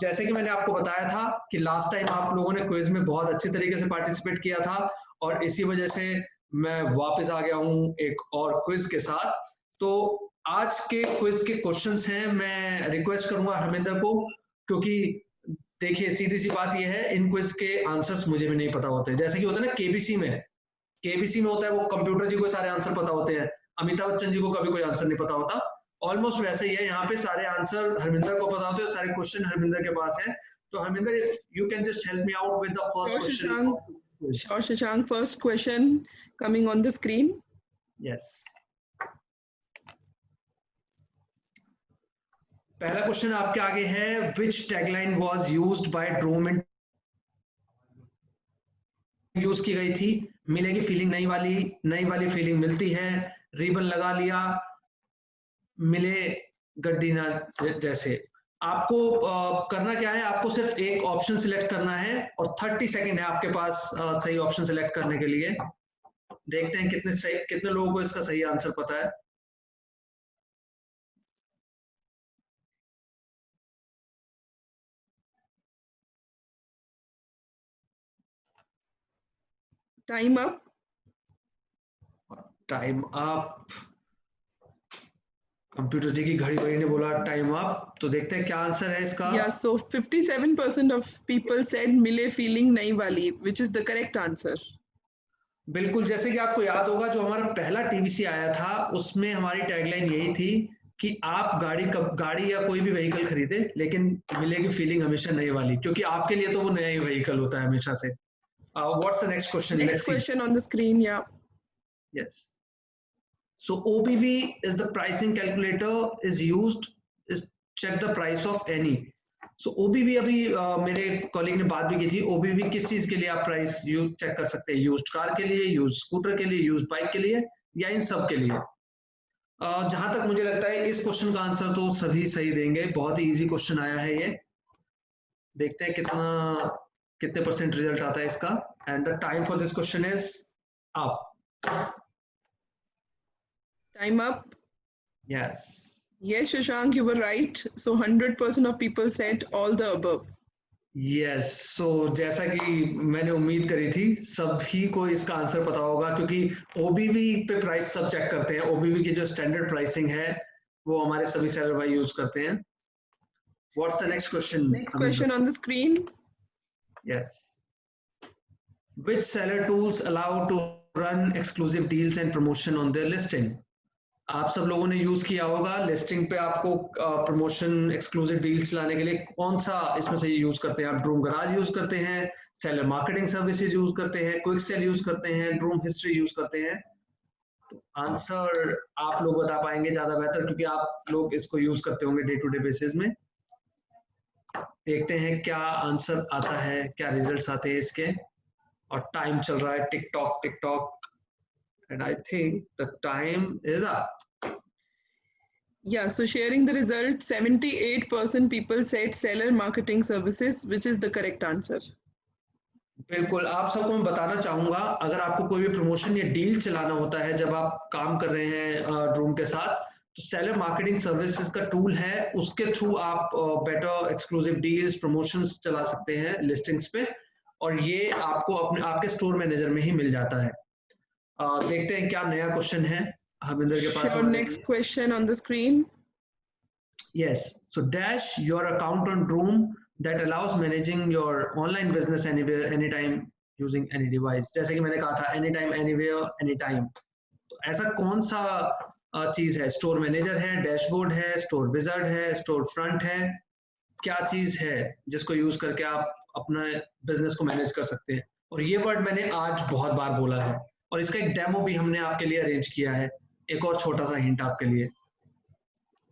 जैसे कि मैंने आपको बताया था कि लास्ट टाइम आप लोगों ने क्विज में बहुत अच्छी तरीके से पार्टिसिपेट किया था और इसी वजह से मैं वापस आ गया हूं एक और क्विज के साथ। तो आज के क्विज के क्वेश्चंस हैं, मैं रिक्वेस्ट करूंगा हरमिंदर को, क्योंकि देखिए सीधी सी बात यह है, इन क्विज के आंसर्स मुझे भी नहीं पता होते। जैसे कि होता है ना केबीसी में होता है, वो कंप्यूटर जी को सारे आंसर पता होते हैं, अमिताभ बच्चन जी को कभी कोई आंसर नहीं पता होता। ऑलमोस्ट वैसे ही है, यहाँ पे सारे आंसर हरमिंदर को पता होते हैं, सारे क्वेश्चन हरमिंदर के पास है। तो Harminder, if you can just help me out with the first question. Sure, Shashank. First question coming on the screen. Yes. पहला क्वेश्चन आपके आगे है, which tagline was used by Droom in use की गई थी? मिलेगी फीलिंग नई वाली फीलिंग मिलती है, रिबन लगा लिया, मिले गड्डी ना जैसे। आपको करना क्या है, आपको सिर्फ एक ऑप्शन सिलेक्ट करना है और 30 सेकंड है आपके पास सही ऑप्शन सिलेक्ट करने के लिए। देखते हैं कितने लोगों को इसका सही आंसर पता है। Time up. Time up. Computer ji की घड़ी ने बोला टाइम अप, तो देखते हैं क्या आंसर है इसका। Yeah, so 57% of people said मिले फीलिंग नहीं वाली, which is the correct answer. बिल्कुल, जैसे कि आपको याद होगा जो हमारा पहला टीवीसी आया था उसमें हमारी टैगलाइन यही थी कि आप गाड़ी या कोई भी व्हीकल खरीदे लेकिन मिलेगी फीलिंग हमेशा नई वाली, क्योंकि आपके लिए तो वो नया ही व्हीकल होता है हमेशा से। What's the next question? Next question on the screen, yeah. Yes. So OBV is the pricing calculator is used is check the price of any. So OBV अभी मेरे कॉलीग ने बात भी की थी, OBV किस चीज के लिए आप प्राइस चेक कर सकते हैं? यूज्ड कार के लिए, यूज्ड स्कूटर के लिए, यूज्ड बाइक के लिए, या इन सब के लिए? जहां तक मुझे लगता है इस क्वेश्चन का आंसर तो सभी सही देंगे, बहुत ही इजी क्वेश्चन आया है ये। देखते हैं कितने परसेंट रिजल्ट आता है इसका। And the time for this question is up. Time up. Yes. Yes, Shashank, you were right. So 100% of people said all the above. Yes. So जैसा कि मैंने उम्मीद करी थी, सभी को इसका आंसर पता होगा, क्योंकि OBV पे प्राइस सब चेक करते हैं। OBV की जो स्टैंडर्ड प्राइसिंग है वो हमारे सभी सेलर भाई यूज करते हैं। What's the next question? Next question on the screen. Yes. Which seller tools allow to run exclusive deals and promotion on their listing? आप सब लोगों ने यूज किया होगा लिस्टिंग पे, आपको प्रमोशन एक्सक्लूसिव डील्स लाने के लिए कौन सा इसमें से यूज करते हैं? आप ड्रूम गराज यूज करते हैं, सेलर मार्केटिंग सर्विसेज यूज करते हैं, क्विक सेल यूज करते हैं, ड्रूम हिस्ट्री यूज करते हैं? तो आंसर आप लोग बता पाएंगे ज्यादा बेहतर, क्योंकि आप लोग इसको यूज करते होंगे डे टू डे बेसिस में। देखते हैं क्या आंसर आता है, क्या रिजल्ट्स आते हैं इसके। और टाइम चल रहा है, TikTok, and I think the time is up. Yeah, so sharing the result, 78% people said seller marketing services, which is the correct answer. बिल्कुल, आप सबको मैं बताना चाहूंगा, अगर आपको कोई भी प्रमोशन या डील चलाना होता है जब आप काम कर रहे हैं ड्रूम के साथ, तो सेलर मार्केटिंग सर्विसेज का टूल है, उसके थ्रू आप बेटर एक्सक्लूसिव डील्स, प्रमोशंस चला सकते हैं लिस्टिंग्स पे, और ये आपको आपके स्टोर मैनेजर में ही मिल जाता है। देखते हैं क्या नया क्वेश्चन है हरमिंदर के पास। Sure, next question on the screen. Yes, so dash your account on Droom that allows managing your online business anywhere, anytime using any device. जैसे कि मैंने कहा था anytime, anywhere, anytime. तो ऐसा कौन सा चीज है? स्टोर मैनेजर है, डैशबोर्ड है, स्टोर विजार्ड है, स्टोर फ्रंट है, क्या चीज है जिसको यूज करके आप अपना बिजनेस को मैनेज कर सकते हैं? और ये वर्ड मैंने आज बहुत बार बोला है, और इसका एक डेमो भी हमने आपके लिए अरेंज किया है। एक और छोटा सा हिंट आपके लिए,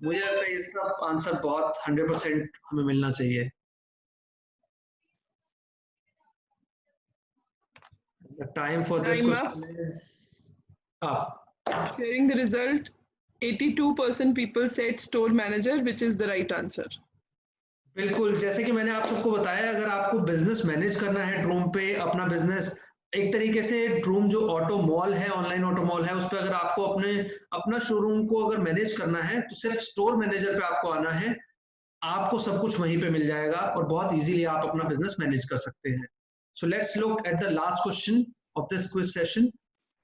मुझे लगता है इसका आंसर बहुत 100% हमें मिलना चाहिए। The time for this question is up. Sharing the result, 82% people said store manager, which is the right answer. बिल्कुल, जैसे कि मैंने आप सबको बताया, अगर आपको बिजनेस मैनेज करना है ड्रूम पे, अपना बिजनेस एक तरीके से ड्रूम जो ऑटो मॉल है, ऑनलाइन ऑटो मॉल है, उस पर अगर आपको अपना शोरूम को अगर मैनेज करना है तो सिर्फ स्टोर मैनेजर पे आपको आना है, आपको सब कुछ वहीं पे मिल जाएगा और बहुत इजीली आप अपना बिजनेस मैनेज कर सकते हैं। So let's look at the last question of this quiz session.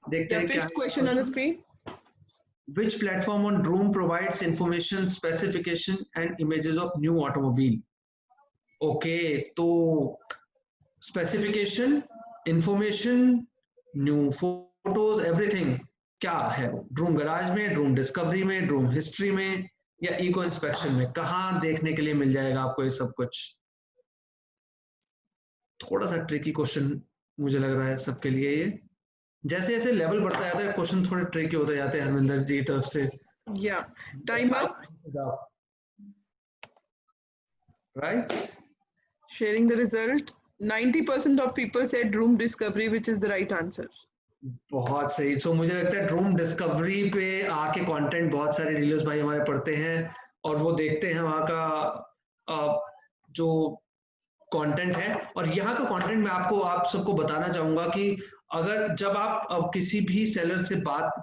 देखते हैं क्या question on the screen. Which platform on Droom provides information, specification and images of new automobile? Okay, तो specification, information, new photos, everything क्या है? Droom garage में, Droom discovery में, Droom history में, या इको इंस्पेक्शन में? कहाँ देखने के लिए मिल जाएगा आपको ये सब कुछ? थोड़ा सा ट्रिकी क्वेश्चन मुझे लग रहा है सबके लिए ये। जैसे जैसे लेवल बढ़ता जाता है क्वेश्चन थोड़े ट्रिकी होते जाते हैं हरमिंदर जी की तरफ से। Yeah, time up. Right? Sharing the result, 90% of people said Droom Discovery, which is the right answer. बहुत सही। सो मुझे लगता है ड्रूम डिस्कवरी पे आके कंटेंट बहुत सारे डीलर्स भाई हमारे पढ़ते हैं और वो देखते हैं वहाँ का जो कंटेंट है। और यहाँ का कंटेंट मैं आप सबको बताना चाहूंगा कि अगर जब आप किसी भी सेलर से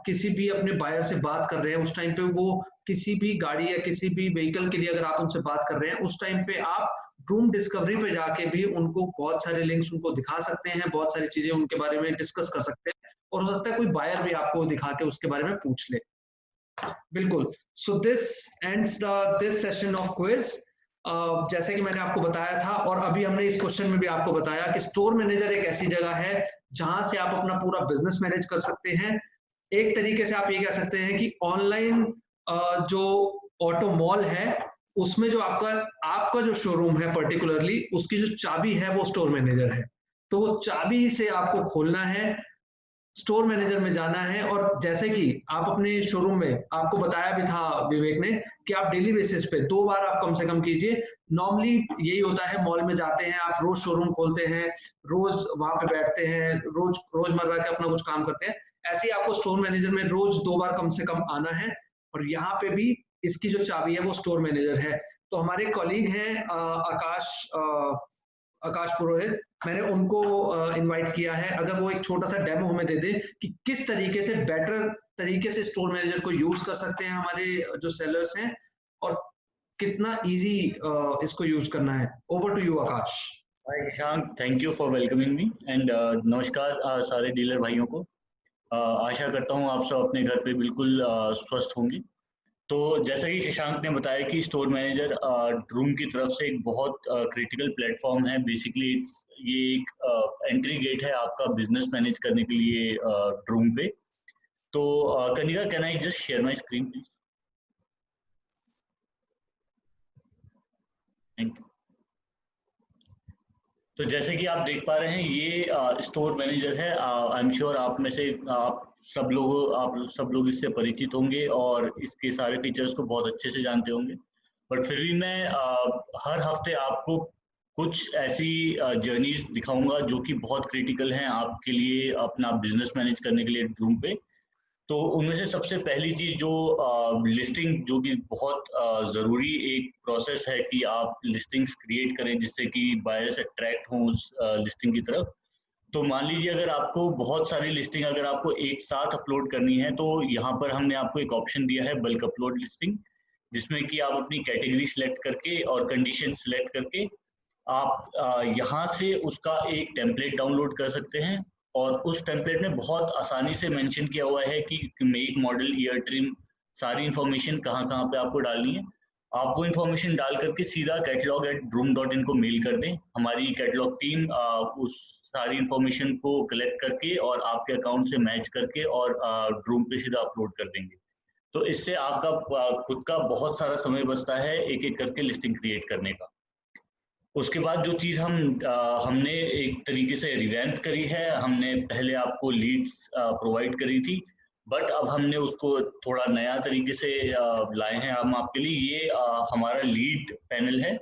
किसी भी अपने बायर से बात कर रहे हैं, उस टाइम पे वो किसी भी गाड़ी या किसी भी व्हीकल के लिए अगर आप उनसे बात कर रहे हैं, उस टाइम पे आप ड्रूम डिस्कवरी पे जाके भी उनको बहुत सारे लिंक्स उनको दिखा सकते हैं, बहुत सारी चीजें उनके बारे में डिस्कस कर सकते हैं, और हो सकता है कोई बायर भी आपको दिखा के उसके बारे में पूछ ले। बिल्कुल। So this ends this session of quiz. जैसे कि मैंने आपको बताया था और अभी हमने इस क्वेश्चन में भी आपको बताया कि स्टोर मैनेजर एक ऐसी जगह है जहां से आप अपना पूरा बिजनेस मैनेज कर सकते हैं। एक तरीके से आप ये कह सकते हैं कि ऑनलाइन जो ऑटो मॉल है उसमें जो आपका जो शोरूम है पर्टिकुलरली उसकी जो चाबी है वो स्टोर मैनेजर है। तो वो चाबी से आपको खोलना है, स्टोर मैनेजर में जाना है। और जैसे कि आप अपने शोरूम में, आपको बताया भी था विवेक ने कि आप डेली बेसिस पे 2 बार आप कम से कम कीजिए। नॉर्मली यही होता है, मॉल में जाते हैं आप, रोज शोरूम खोलते हैं, रोज वहां पे बैठते हैं, रोजमर्रा के अपना कुछ काम करते हैं। ऐसे ही आपको स्टोर मैनेजर में रोज 2 बार कम से कम आना है। और यहाँ पे भी इसकी जो चाबी है वो स्टोर मैनेजर है। तो हमारे कॉलीग हैं आकाश पुरोहित, मैंने उनको इनवाइट किया है। अगर वो एक छोटा सा डेमो हमें दे दे कि किस तरीके से बेटर तरीके से स्टोर मैनेजर को यूज कर सकते हैं हमारे जो सेलर्स हैं और कितना इजी इसको यूज करना है। Over to you Akash. Hi Shashank, thank you for welcoming me and नमस्कार सारे डीलर भाइयों को। आशा करता हूँ आप सब अपने घर पे बिल्कुल स्वस्थ होंगे। तो जैसा कि शशांक ने बताया कि स्टोर मैनेजर ड्रूम की तरफ से एक बहुत क्रिटिकल प्लेटफॉर्म है। बेसिकली ये एक एंट्री गेट है आपका बिजनेस मैनेज करने के लिए ड्रूम पे। तो Kanika, can I just share my screen please? Thank you. तो जैसे कि आप देख पा रहे हैं ये स्टोर मैनेजर है। आई एम श्योर आप में से आप सब लोग इससे परिचित होंगे और इसके सारे फीचर्स को बहुत अच्छे से जानते होंगे। बट फिर भी मैं हर हफ्ते आपको कुछ ऐसी जर्नीज दिखाऊंगा जो कि बहुत क्रिटिकल हैं आपके लिए अपना बिजनेस मैनेज करने के लिए ड्रूम पे। तो उनमें से सबसे पहली चीज जो लिस्टिंग, जो कि बहुत ज़रूरी एक प्रोसेस है कि आप लिस्टिंग्स क्रिएट करें जिससे कि बायर्स अट्रैक्ट हों उस लिस्टिंग की तरफ। तो मान लीजिए अगर आपको बहुत सारी लिस्टिंग अगर आपको एक साथ अपलोड करनी है तो यहाँ पर हमने आपको एक ऑप्शन दिया है बल्क अपलोड लिस्टिंग, जिसमें कि आप अपनी कैटेगरी सिलेक्ट करके और कंडीशन सिलेक्ट करके आप यहाँ से उसका एक टेम्पलेट डाउनलोड कर सकते हैं। और उस टेम्पलेट में बहुत आसानी से मेंशन किया हुआ है कि मेक, मॉडल, ईयर, ट्रिम, सारी इन्फॉर्मेशन कहाँ पे आपको डालनी है। आप वो इन्फॉर्मेशन डाल करके सीधा catalog@droom.in को मेल कर दें। हमारी कैटलॉग टीम उस सारी इन्फॉर्मेशन को कलेक्ट करके और आपके अकाउंट से मैच करके और ड्रूम पे सीधा अपलोड कर देंगे। तो इससे आपका खुद का बहुत सारा समय बचता है एक एक करके लिस्टिंग क्रिएट करने का। उसके बाद जो चीज़ हमने एक तरीके से रिवैम्प करी है, हमने पहले आपको लीड्स प्रोवाइड करी थी, बट अब हमने उसको थोड़ा नया तरीके से लाए हैं हम आपके लिए। ये हमारा लीड पैनल है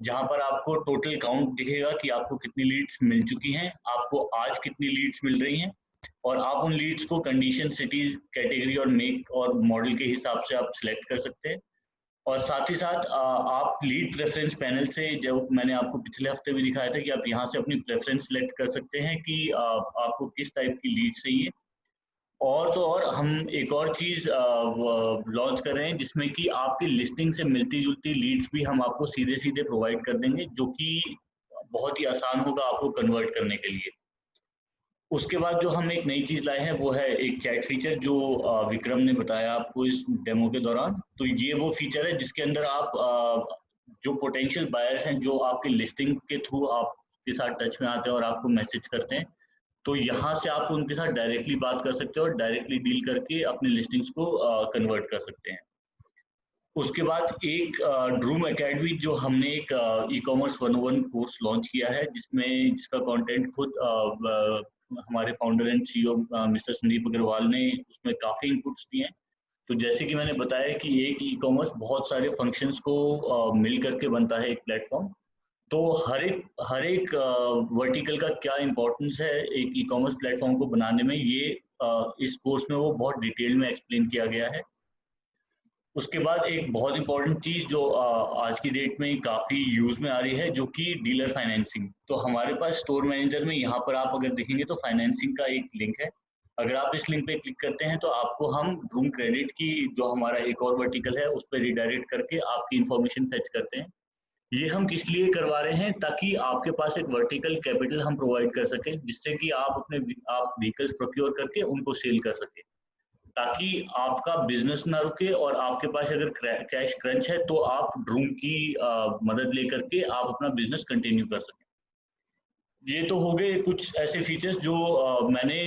जहां पर आपको टोटल काउंट दिखेगा कि आपको कितनी लीड्स मिल चुकी हैं, आपको आज कितनी लीड्स मिल रही हैं, और आप उन लीड्स को कंडीशन, सिटीज, कैटेगरी और मेक और मॉडल के हिसाब से आप सिलेक्ट कर सकते हैं। और साथ ही साथ आप लीड प्रेफरेंस पैनल से, जो मैंने आपको पिछले हफ्ते भी दिखाया था कि आप यहाँ से अपनी प्रेफरेंस सिलेक्ट कर सकते हैं कि आपको किस टाइप की लीड चाहिए। और तो और हम एक और चीज़ लॉन्च कर रहे हैं जिसमें कि आपकी लिस्टिंग से मिलती जुलती लीड्स भी हम आपको सीधे सीधे प्रोवाइड कर देंगे, जो कि बहुत ही आसान होगा आपको कन्वर्ट करने के लिए। उसके बाद जो हम एक नई चीज़ लाए हैं वो है एक चैट फीचर, जो विक्रम ने बताया आपको इस डेमो के दौरान। तो ये वो फीचर है जिसके अंदर आप जो पोटेंशियल बायर्स हैं जो आपके लिस्टिंग के थ्रू आपके साथ टच में आते हैं और आपको मैसेज करते हैं, तो यहाँ से आप उनके साथ डायरेक्टली बात कर सकते हैं और डायरेक्टली डील करके अपनी लिस्टिंग्स को कन्वर्ट कर सकते हैं। उसके बाद एक ड्रूम एकेडमी, जो हमने एक ई-कॉमर्स 101 कोर्स लॉन्च किया है जिसका कंटेंट खुद हमारे founder and CEO mister Sandeep Agarwal ने उसमें काफ़ी इनपुट्स दिए हैं। तो जैसे कि मैंने बताया कि एक ई-कॉमर्स बहुत सारे फंक्शंस को मिल करके बनता है एक प्लेटफॉर्म। तो हर एक वर्टिकल का क्या इम्पोर्टेंस है एक ई-कॉमर्स प्लेटफॉर्म को बनाने में, ये इस कोर्स में वो बहुत डिटेल में एक्सप्लेन किया गया है। उसके बाद एक बहुत इंपॉर्टेंट चीज़ जो आज की डेट में काफ़ी यूज़ में आ रही है, जो कि डीलर फाइनेंसिंग। तो हमारे पास स्टोर मैनेजर में यहाँ पर आप अगर देखेंगे तो फाइनेंसिंग का एक लिंक है। अगर आप इस लिंक पे क्लिक करते हैं तो आपको हम ड्रूम क्रेडिट की जो हमारा एक और वर्टिकल है उस पर रिडायरेक्ट करके आपकी इन्फॉर्मेशन फेच करते हैं। ये हम किस लिए करवा रहे हैं, ताकि आपके पास एक वर्टिकल कैपिटल हम प्रोवाइड कर सकें, जिससे कि आप व्हीकल्स प्रोक्योर करके उनको सेल कर सकें। ताकि आपका बिजनेस ना रुके और आपके पास अगर कैश क्रंच है तो आप ड्रूम की मदद लेकर के आप अपना बिजनेस कंटिन्यू कर सकें। ये तो हो गए कुछ ऐसे फीचर्स जो मैंने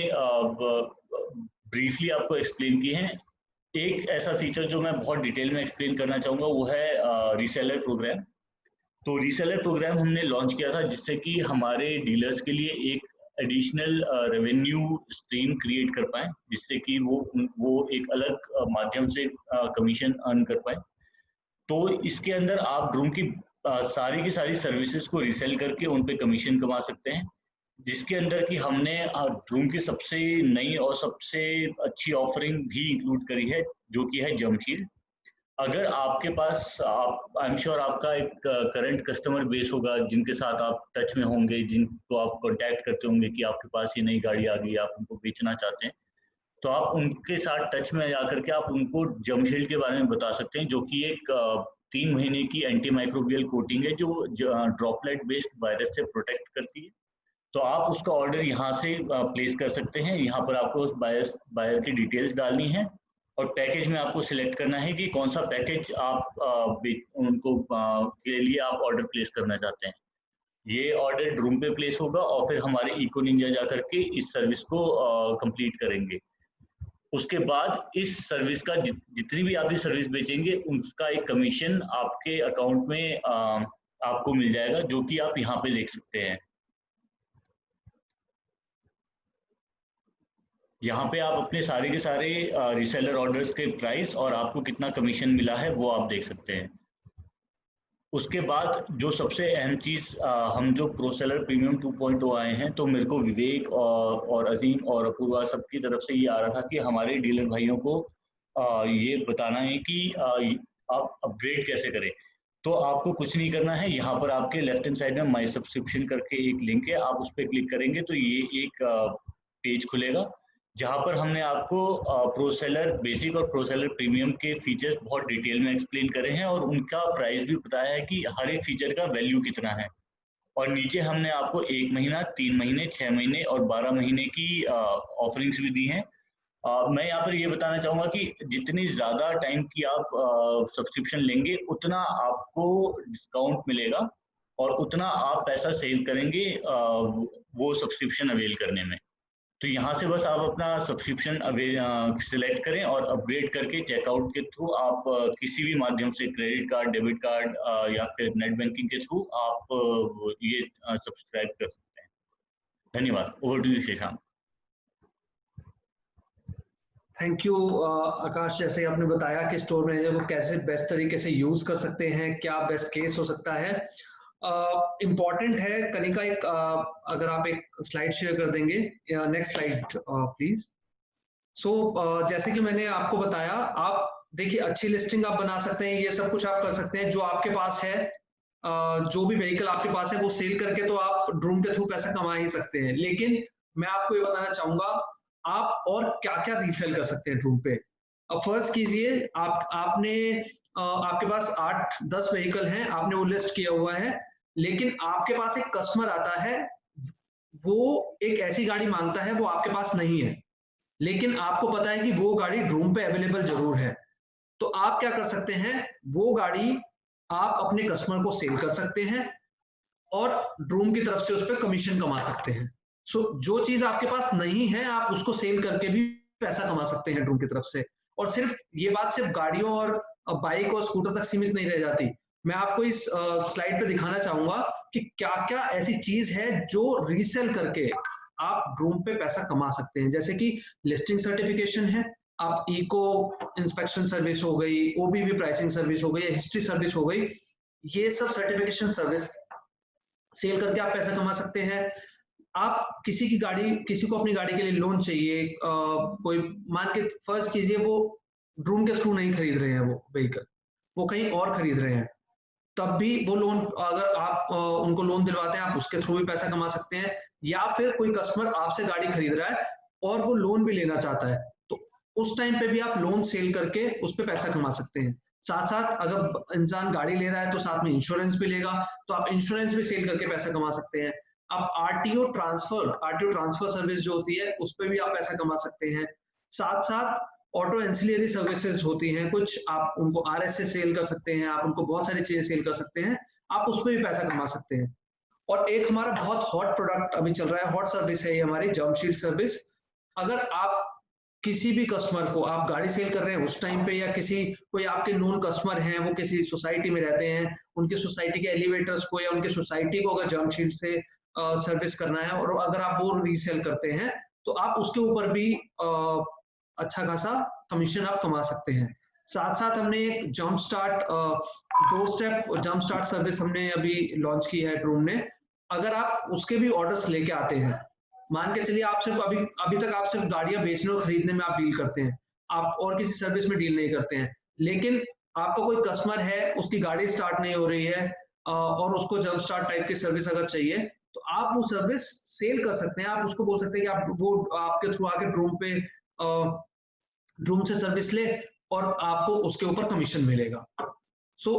ब्रीफली आपको एक्सप्लेन किए हैं। एक ऐसा फीचर जो मैं बहुत डिटेल में एक्सप्लेन करना चाहूँगा वो है रीसेलर प्रोग्राम। तो रीसेलर प्रोग्राम हमने लॉन्च किया था जिससे कि हमारे डीलर्स के लिए एक एडिशनल रेवेन्यू स्ट्रीम क्रिएट कर पाए, जिससे कि वो एक अलग माध्यम से कमीशन अर्न कर पाए। तो इसके अंदर आप ड्रूम की सारी की सारी सर्विसेज को रीसेल करके उन पे कमीशन कमा सकते हैं, जिसके अंदर कि हमने ड्रूम की सबसे नई और सबसे अच्छी ऑफरिंग भी इंक्लूड करी है, जो कि है जमशील्ड। अगर आपके पास आई एम श्योर आपका एक करंट कस्टमर बेस होगा जिनके साथ आप टच में होंगे, जिनको आप कांटेक्ट करते होंगे कि आपके पास ये नई गाड़ी आ गई, आप उनको बेचना चाहते हैं, तो आप उनके साथ टच में जाकर के आप उनको जमशील्ड के बारे में बता सकते हैं, जो कि एक 3 महीने की एंटी माइक्रोबियल कोटिंग है जो ड्रॉपलेट बेस्ड वायरस से प्रोटेक्ट करती है। तो आप उसका ऑर्डर यहाँ से प्लेस कर सकते हैं। यहाँ पर आपको उस बायर की डिटेल्स डालनी है और पैकेज में आपको सिलेक्ट करना है कि कौन सा पैकेज आप उनको के लिए आप ऑर्डर प्लेस करना चाहते हैं। ये ऑर्डर ड्रूम पे प्लेस होगा और फिर हमारे इको निंजा जा करके इस सर्विस को कंप्लीट करेंगे। उसके बाद इस सर्विस का जितनी भी आप ये सर्विस बेचेंगे उसका एक कमीशन आपके अकाउंट में आपको मिल जाएगा, जो कि आप यहाँ पे देख सकते हैं। यहाँ पे आप अपने सारे के सारे रीसेलर ऑर्डर्स के प्राइस और आपको कितना कमीशन मिला है वो आप देख सकते हैं। उसके बाद जो सबसे अहम चीज़, हम जो प्रो सेलर प्रीमियम 2.0 आए हैं, तो मेरे को विवेक और अजीम और अपूर्वा सबकी तरफ से ये आ रहा था कि हमारे डीलर भाइयों को ये बताना है कि आप अपग्रेड कैसे करें। तो आपको कुछ नहीं करना है, यहाँ पर आपके लेफ्ट हैंड साइड में माई सब्सक्रिप्शन करके एक लिंक है, आप उस पर क्लिक करेंगे तो ये एक पेज खुलेगा जहाँ पर हमने आपको प्रो सेलर बेसिक और प्रो सेलर प्रीमियम के फीचर्स बहुत डिटेल में एक्सप्लेन करे हैं और उनका प्राइस भी बताया है कि हर एक फीचर का वैल्यू कितना है। और नीचे हमने आपको 1 महीना, 3 महीने, 6 महीने और 12 महीने की ऑफरिंग्स भी दी हैं। मैं यहाँ पर ये बताना चाहूँगा कि जितनी ज़्यादा टाइम की आप सब्सक्रिप्शन लेंगे उतना आपको डिस्काउंट मिलेगा और उतना आप पैसा सेव करेंगे वो सब्सक्रिप्शन अवेल करने में। तो यहाँ से बस आप अपना सब्सक्रिप्शन सिलेक्ट करें और अपग्रेड करके चेकआउट के थ्रू आप किसी भी माध्यम से क्रेडिट कार्ड, डेबिट कार्ड या फिर नेट बैंकिंग के थ्रू आप ये सब्सक्राइब कर सकते हैं। धन्यवाद। Over to you Shashank. Thank you Akash. जैसे आपने बताया कि स्टोर मैनेजर को कैसे बेस्ट तरीके से यूज कर सकते हैं, क्या बेस्ट केस हो सकता है, इम्पॉर्टेंट है। कनिका, एक अगर आप एक स्लाइड शेयर कर देंगे, नेक्स्ट स्लाइड प्लीज। सो जैसे कि मैंने आपको बताया, आप देखिए अच्छी लिस्टिंग आप बना सकते हैं, ये सब कुछ आप कर सकते हैं। जो आपके पास है, जो भी व्हीकल आपके पास है वो सेल करके तो आप ड्रूम के थ्रू पैसा कमा ही सकते हैं। लेकिन मैं आपको ये बताना चाहूंगा आप और क्या क्या रीसेल कर सकते हैं ड्रूम पे। अब फर्ज कीजिए आपने आपके पास 8-10 व्हीकल हैं, आपने वो लिस्ट किया हुआ है, लेकिन आपके पास एक कस्टमर आता है, वो एक ऐसी गाड़ी मांगता है वो आपके पास नहीं है, लेकिन आपको पता है कि वो गाड़ी ड्रूम पे अवेलेबल जरूर है। तो आप क्या कर सकते हैं, वो गाड़ी आप अपने कस्टमर को सेल कर सकते हैं और ड्रूम की तरफ से उस पर कमीशन कमा सकते हैं। सो जो चीज आपके पास नहीं है आप उसको सेल करके भी पैसा कमा सकते हैं ड्रूम की तरफ से। और सिर्फ ये बात सिर्फ गाड़ियों और बाइक और स्कूटर तक सीमित नहीं रह जाती। मैं आपको इस स्लाइड पे दिखाना चाहूंगा कि क्या क्या ऐसी चीज है जो रीसेल करके आप ड्रूम पे पैसा कमा सकते हैं। जैसे कि लिस्टिंग सर्टिफिकेशन है, आप इको इंस्पेक्शन सर्विस हो गई, ओबीवी प्राइसिंग सर्विस हो गई, हिस्ट्री सर्विस हो गई, ये सब सर्टिफिकेशन सर्विस सेल करके आप पैसा कमा सकते हैं। आप किसी को अपनी गाड़ी के लिए लोन चाहिए, कोई मान के फर्ज कीजिए वो ड्रूम के थ्रू नहीं खरीद रहे हैं वो व्हीकल, वो कहीं और खरीद रहे हैं, तब भी वो लोन अगर आप उनको लोन दिलवाते हैं आप उसके थ्रू भी पैसा कमा सकते हैं। या फिर कोई कस्टमर आपसे गाड़ी खरीद रहा है और वो लोन भी लेना चाहता है, तो उस टाइम पे भी आप लोन सेल करके उस पर पैसा कमा सकते हैं। साथ साथ अगर इंसान गाड़ी ले रहा है तो साथ में इंश्योरेंस भी लेगा, तो आप इंश्योरेंस भी सेल करके पैसा कमा सकते हैं। आप आरटीओ ट्रांसफर सर्विस जो होती है उस पर भी आप पैसा कमा सकते हैं। साथ साथ ऑटो एंसिलरी सर्विसेज होती हैं कुछ, आप उनको RS से सेल कर सकते हैं, आप उनको बहुत सारी चीजें सेल कर सकते हैं, आप उस पर भी पैसा कमा सकते हैं। और एक हमारा बहुत हॉट प्रोडक्ट अभी चल रहा है, हॉट सर्विस है ये हमारी जंप शीट सर्विस। अगर आप किसी भी कस्टमर को आप गाड़ी सेल कर रहे हैं उस टाइम पे, या किसी कोई आपके नोन कस्टमर हैं, वो किसी सोसाइटी में रहते हैं, उनकी सोसाइटी के एलिवेटर्स को या उनकी सोसाइटी को अगर जंप शीट से सर्विस करना है और अगर आप वो रीसेल करते हैं तो आप उसके ऊपर भी अच्छा खासा कमीशन आप कमा सकते हैं। साथ साथ हमने एक jump start 2 step jump start service हमने अभी लॉन्च की है ड्रूम ने। अगर आप उसके भी ऑर्डर्स लेके आते हैं, मान के चलिए आप सिर्फ अभी तक आप सिर्फ गाड़ियां बेचने और खरीदने में आप डील करते हैं, आप और किसी सर्विस में डील नहीं करते हैं, लेकिन आपका कोई कस्टमर है, उसकी गाड़ी स्टार्ट नहीं हो रही है और उसको जंप स्टार्ट टाइप की सर्विस अगर चाहिए, तो आप वो सर्विस सेल कर सकते हैं। आप उसको बोल सकते हैं कि आप वो आपके थ्रू आके ड्रूम से सर्विस ले और आपको उसके ऊपर कमीशन मिलेगा। सो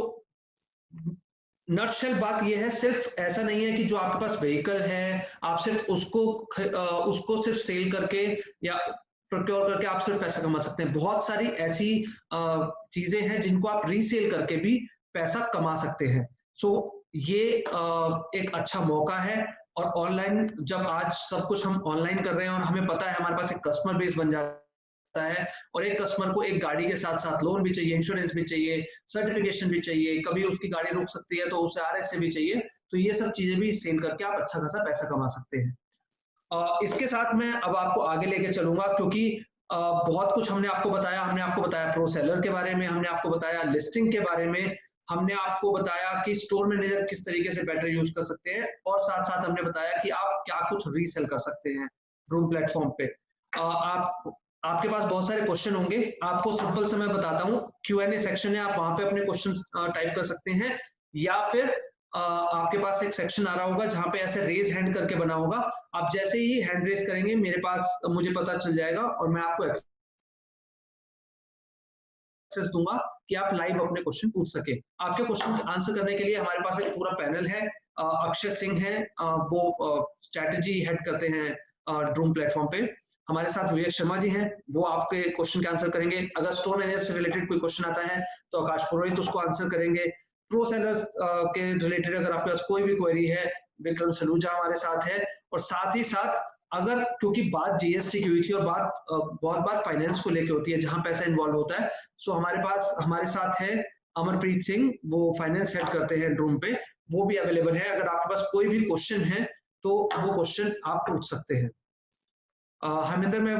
नटशेल बात यह है, सिर्फ ऐसा नहीं है कि जो आपके पास व्हीकल है आप सिर्फ उसको सिर्फ सेल करके या प्रोक्योर करके आप सिर्फ पैसा कमा सकते हैं। बहुत सारी ऐसी चीजें हैं जिनको आप रीसेल करके भी पैसा कमा सकते हैं। सो ये एक अच्छा मौका है। और ऑनलाइन जब आज सब कुछ हम ऑनलाइन कर रहे हैं और हमें पता है हमारे पास एक कस्टमर बेस बन जाता है, और एक कस्टमर को एक गाड़ी के साथ साथ लोन भी चाहिए, इंश्योरेंस भी चाहिए, सर्टिफिकेशन भी चाहिए, कभी उसकी गाड़ी रुक सकती है तो उसे RS से भी चाहिए, तो ये सब चीजें भी सेल करके आप अच्छा खासा पैसा कमा सकते हैं। इसके साथ मैं अब आपको आगे लेके चलूंगा, क्योंकि बहुत कुछ हमने आपको बताया प्रो सेलर के बारे में, हमने आपको बताया लिस्टिंग के बारे में, हमने आपको बताया कि स्टोर मैनेजर किस तरीके से बेटर यूज कर सकते हैं, और साथ साथ हमने बताया कि आप क्या कुछ रीसेल कर सकते हैं ड्रूम प्लेटफॉर्म पे। आपके पास बहुत सारे क्वेश्चन होंगे, आपको सिंपल से मैं बताता हूँ, Q&A सेक्शन है, आप वहां पे अपने क्वेश्चन टाइप कर सकते हैं, या फिर आपके पास एक सेक्शन आ रहा होगा जहां पे ऐसे रेज हैंड करके बना होगा, आप जैसे ही हैंड रेज करेंगे मेरे पास मुझे पता चल जाएगा और मैं आपको एक्सेस दूंगा कि आप लाइव अपने क्वेश्चन पूछ सके। आपके क्वेश्चन आंसर करने के लिए हमारे पास एक पूरा पैनल है। अक्षय सिंह है, वो स्ट्रेटजी हेड करते हैं ड्रूम प्लेटफॉर्म पे। हमारे साथ विवेक शर्मा जी हैं, वो आपके क्वेश्चन के आंसर करेंगे। अगर स्टोर मैनेजर से रिलेटेड कोई क्वेश्चन आता है तो आकाश पुरोहित उसको आंसर करेंगे। प्रो सेलर्स के रिलेटेड अगर आपके पास कोई भी क्वेरी है, विक्रम सलूजा हमारे साथ है। और साथ ही साथ अगर, क्योंकि बात GST की हुई थी और बात बहुत बार फाइनेंस को लेके होती है जहां पैसा इन्वॉल्व होता है, सो हमारे साथ है अमरप्रीत सिंह, वो फाइनेंस हेड करते हैं ड्रूम पे, वो भी अवेलेबल है। अगर आपके पास कोई भी क्वेश्चन है तो वो क्वेश्चन आप पूछ सकते हैं। हरमिंदर, मैं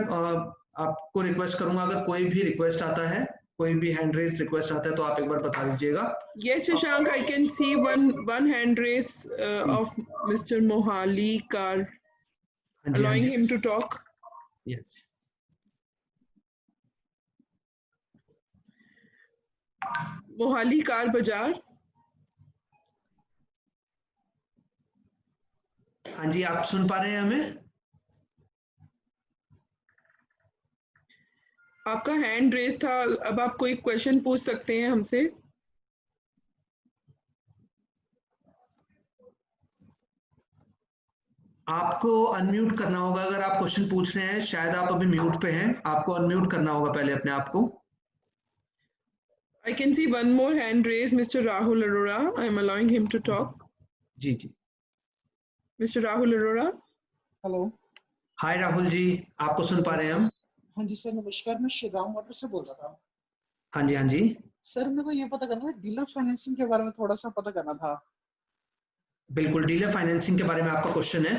आपको रिक्वेस्ट करूंगा, अगर कोई भी रिक्वेस्ट आता है, कोई भी हैंड रेज रिक्वेस्ट आता है तो आप एक बार बता दीजिएगा। Yes, Shashank, I can see one hand raise of Mr. Mohali Kar, allowing him to talk. Yes. Mohali Kar Bazaar. हाँ जी, आप सुन पा रहे हैं हमें? आपका हैंड रेज था, अब आप कोई क्वेश्चन पूछ सकते हैं हमसे। आपको अनम्यूट करना होगा अगर आप क्वेश्चन पूछ रहे हैं, शायद आप अभी म्यूट पे हैं, आपको अनम्यूट करना होगा पहले अपने आप को। I can see one more hand raised, Mr. Rahul Arora. I am allowing him to talk. जी जी। Mr. Rahul Arora. Hello. Hi Rahul ji, आपको सुन पा रहे हैं हम? हाँ जी सर, नमस्कार, मैं श्रीराम मोटर से बोल रहा था। हाँ जी हाँ जी। सर मेरे को ये पता करना था, डीलर फाइनेंसिंग के बारे में थोड़ा सा पता करना था। बिल्कुल, डीलर फाइनेंसिंग के बारे में आपका क्वेश्चन है।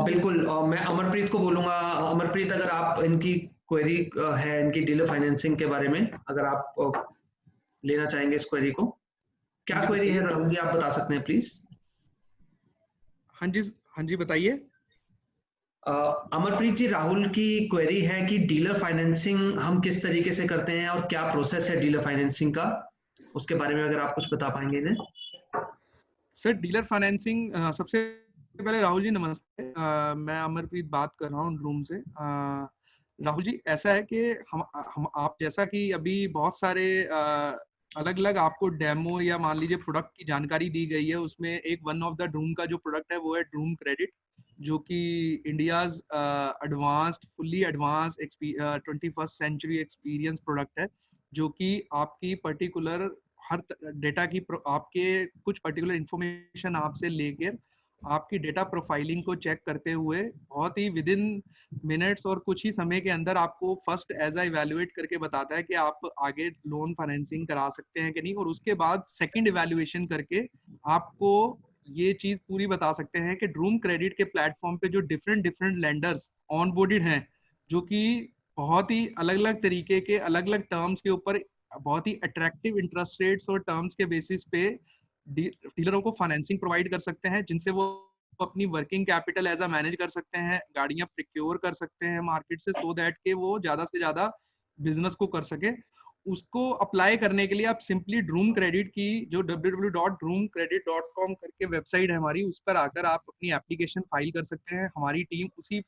बिल्कुल, मैं अमरप्रीत को बोलूंगा। अमरप्रीत, अगर आप इनकी क्वेरी है इनकी डीलर फाइनेंसिंग के बारे में, अगर आप लेना चाहेंगे इस क्वेरी को, क्या क्वेरी है राहुल जी, आप बता सकते हैं प्लीज? हाँ जी बताइए। अमरप्रीत जी, राहुल की क्वेरी है कि डीलर फाइनेंसिंग हम किस तरीके से करते हैं और क्या प्रोसेस है डीलर फाइनेंसिंग का, उसके बारे में अगर आप कुछ बता पाएंगे इन्हें। सर, डीलर फाइनेंसिंग, सबसे पहले राहुल जी नमस्ते, मैं अमरप्रीत बात कर रहा हूँ ड्रूम से। राहुल जी, ऐसा है कि हम आप जैसा कि अभी बहुत सारे अलग अलग आपको डेमो या मान लीजिए प्रोडक्ट की जानकारी दी गई है, उसमें एक वन ऑफ द ड्रूम का जो प्रोडक्ट है वो है ड्रूम क्रेडिट। जो कि India's advanced fully advanced 21st century experience product है, जो कि आपकी पर्टिकुलर हर डेटा की आपके कुछ पर्टिकुलर इंफॉर्मेशन आपसे लेकर आपकी डेटा प्रोफाइलिंग को चेक करते हुए बहुत ही विद इन मिनट्स और कुछ ही समय के अंदर आपको फर्स्ट एज आ इवेल्युएट करके बताता है कि आप आगे लोन फाइनेंसिंग करा सकते हैं कि नहीं, और उसके बाद सेकंड इवेल्युएशन करके आपको ये चीज पूरी बता सकते हैं कि ड्रूम क्रेडिट के प्लेटफॉर्म पे जो डिफरेंट लेंडर्स ऑनबोर्डेड हैं, जो कि बहुत ही अलग अलग तरीके के अलग अलग टर्म्स के ऊपर बहुत ही अट्रैक्टिव इंटरेस्ट रेट्स और टर्म्स के बेसिस पे डीलरों को फाइनेंसिंग प्रोवाइड कर सकते हैं, जिनसे वो अपनी working capital as a manage कर सकते हैं, गाड़ियां प्रिक्योर कर सकते हैं मार्केट से, सो दैट के वो ज्यादा से ज्यादा बिजनेस को कर सके। उसको अप्लाई करने के लिए आप सिंपली ड्रूम क्रेडिट की जो www.droomcredit.com करके वेबसाइट है हमारी, उस पर आकर आप अपनी एप्लीकेशन फाइल कर सकते हैं। हमारी टीम उसी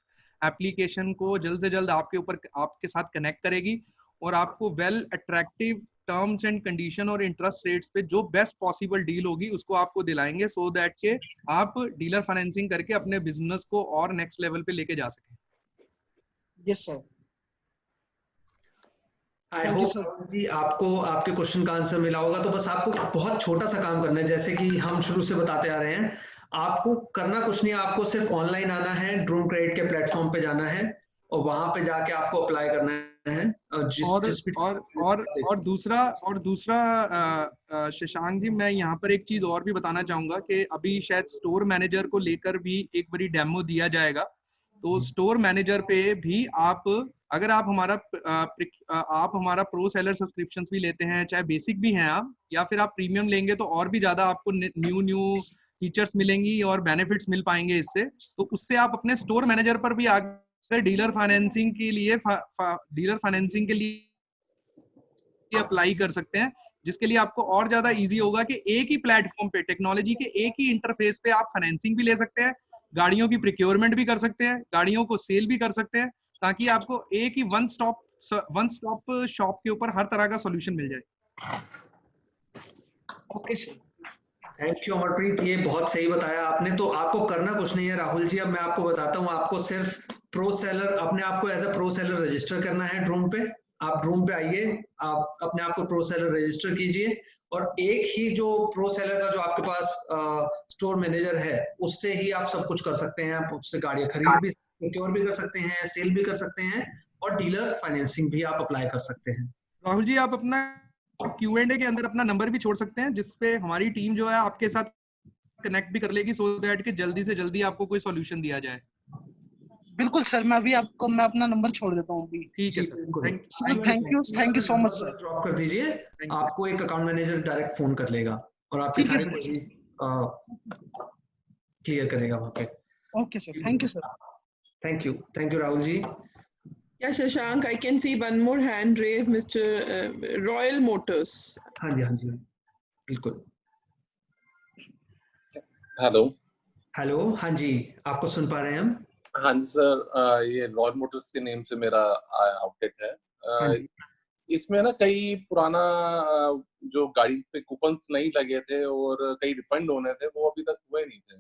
एप्लीकेशन को जल्द से जल्द आपके साथ कनेक्ट करेगी और आपको well attractive terms and condition और इंटरेस्ट रेट्स पे जो बेस्ट पॉसिबल डील होगी उसको आपको दिलाएंगे, सो दैट के आप डीलर फाइनेंसिंग करके अपने बिजनेस को और नेक्स्ट लेवल पे लेके जा सकें। Yes sir. आई होप जी आपको आपके क्वेश्चन का आंसर मिला होगा। तो बस आपको बहुत छोटा सा काम करना है, जैसे कि हम शुरू से बताते आ रहे हैं, आपको करना कुछ नहीं है, आपको सिर्फ ऑनलाइन आना है, ड्रूम क्रेडिट के प्लेटफॉर्म पे जाना है और वहां पे जाके आपको अप्लाई करना है। और दूसरा शशांक जी, मैं यहाँ पर एक चीज और भी बताना चाहूंगा कि अभी शायद स्टोर मैनेजर को लेकर भी एक बड़ी डेमो दिया जाएगा। तो स्टोर मैनेजर पे भी अगर आप हमारा प्रो सेलर सब्सक्रिप्शंस भी लेते हैं, चाहे बेसिक भी हैं आप, या फिर आप प्रीमियम लेंगे तो और भी ज्यादा आपको न्यू फीचर्स मिलेंगी और बेनिफिट्स मिल पाएंगे इससे। तो उससे आप अपने स्टोर मैनेजर पर भी आकर डीलर फाइनेंसिंग के लिए अप्लाई कर सकते हैं, जिसके लिए आपको और ज्यादा इजी होगा कि एक ही प्लेटफॉर्म पे, टेक्नोलॉजी के एक ही इंटरफेस पे आप फाइनेंसिंग भी ले सकते हैं, गाड़ियों की प्रिक्योरमेंट भी कर सकते हैं, गाड़ियों को सेल भी कर सकते हैं, ताकि आपको एक ही वन स्टॉप शॉप के ऊपर हर तरह का सॉल्यूशन मिल जाए। Okay sir, thank you Amarpreet, ये बहुत सही बताया आपने। तो आपको करना कुछ नहीं है राहुल जी, अब मैं आपको बताता हूँ। आपको सिर्फ प्रो सेलर, अपने आप को as a pro seller register करना है ड्रूम पे। आप ड्रूम पे आइए, आप अपने आप को प्रो सेलर रजिस्टर कीजिए और एक ही जो प्रो सेलर का जो आपके पास स्टोर मैनेजर है, उससे ही आप सब कुछ कर सकते हैं। आप उससे गाड़ियां खरीद भी, प्रोक्योर भी कर सकते हैं, सेल भी कर सकते हैं और डीलर फाइनेंसिंग भी आप अप्लाई कर सकते हैं। राहुल जी, आप अपना Q&A के अंदर अपना नंबर भी छोड़ सकते हैं, जिसपे हमारी टीम जो है आपके साथ कनेक्ट भी कर लेगी, सो दैट कि जल्दी से जल्दी आपको कोई सॉल्यूशन दिया जाए। बिल्कुल सर, मैं अपना नंबर छोड़ देता हूँ अभी। ठीक है sir, thank you so much sir. Drop कर दीजिए, आपको एक अकाउंट मैनेजर डायरेक्ट फोन कर लेगा और आपकी सारी क्वेरीज क्लियर करेगा वहां पे। Okay sir, thank you sir. Thank you Rahul ji. Yeah, Shashank, I can see one more hand raised, Mr. Royal Motors. हाँ जी, बिल्कुल। हेलो, हाँ जी, आपको सुन पा रहे हैं हम। हाँ जी सर, ये रॉयल मोटर्स के नेम से मेरा आउटलेट है। इसमें ना कई पुराना जो गाड़ी पे कूपन्स नहीं लगे थे और कई रिफंड होने थे, वो अभी तक हुए नहीं थे।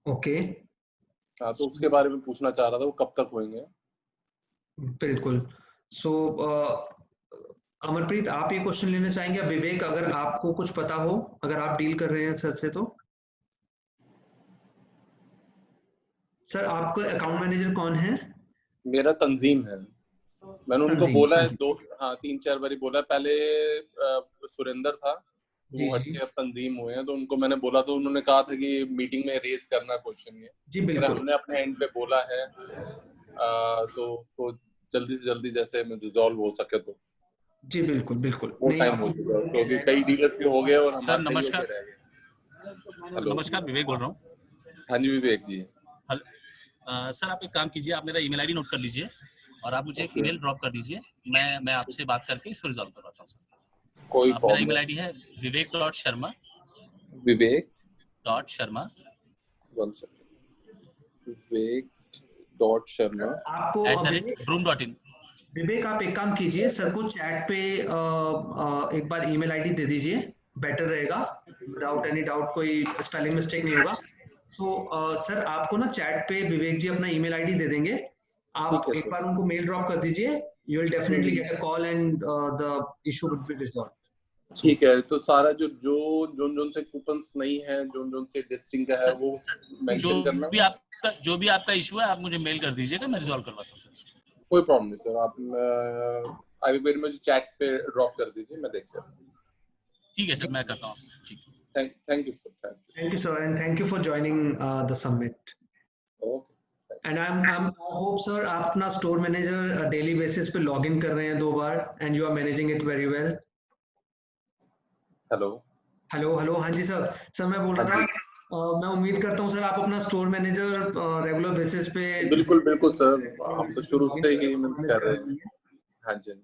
ओके। हाँ, तो उसके बारे में पूछना चाह रहा था, वो कब तक होंगे? बिल्कुल। सो अमरप्रीत, आप ये क्वेश्चन लेना चाहेंगे? विवेक, अगर आपको कुछ पता हो, अगर आप डील कर रहे हैं सर से, तो सर आपका अकाउंट मैनेजर कौन है? मेरा तंजीम है। मैंने उनको बोला है 3-4 बारी बोला। पहले सुरेंद्र था, वो हट के अब तंजीम हुए हैं, तो उनको मैंने बोला तो उन्होंने कहा था कि मीटिंग में रेज करना क्वेश्चन ये। जी बिल्कुल, हमने अपने एंड पे बोला है, तो उसको जल्दी से जल्दी जैसे रिजॉल्व हो सके तो। जी बिल्कुल। वो टाइम हो चुका है, क्योंकि कई डीलर्स के हो गए और सर नमस्कार। विवेक बोल रहा हूँ। हाँ जी विवेक जी। सर आप एक काम कीजिए, आप मेरा ईमेल आईडी नोट कर लीजिए और आप मुझे एक ईमेल ड्रॉप कर दीजिए। मैं आपसे बात करके इसको रिजॉल्व करवाता हूँ सर। कोई मेरा ईमेल आईडी है vivek.sharma आपको @droom.in। विवेक, आप एक काम कीजिए, सर को चैट पे एक बार ईमेल आईडी दे दीजिए, बेटर रहेगा। विदाउट एनी डाउट कोई स्पेलिंग मिस्टेक नहीं होगा। सो सर आपको ना चैट पे विवेक जी अपना ईमेल आईडी दे देंगे, आप एक बार उनको मेल ड्रॉप कर दीजिए, you will definitely get a call and the issue would be resolved. ठीक है, तो सारा जो जोन से कूपन्स नहीं है, जोन से डिस्टिंग का है, वो मेंशन करना। जो भी आपका इशू है आप मुझे मेल कर दीजिएगा, मैं रिजॉल्व करवाता हूँ सर। कोई प्रॉब्लम नहीं सर, आप आई विल मुझे चैट पे ड्रॉप कर दीजिए, मैं देख लेता हूँ। ठीक है सर, मैं करता हूँ। ठीक, thank you sir, thank you sir, and thank you for joining the summit. And I hope sir आप अपना स्टोर मैनेजर डेली बेसिस पे लॉग इन कर रहे हैं 2 बार and you are managing it very well. Hello, हाँ जी sir मैं बोल रहा था, मैं उम्मीद करता हूँ सर आप अपना स्टोर मैनेजर रेगुलर बेसिस पे। बिल्कुल सर, आप तो शुरू से ही मैनेज कर रहे हैं।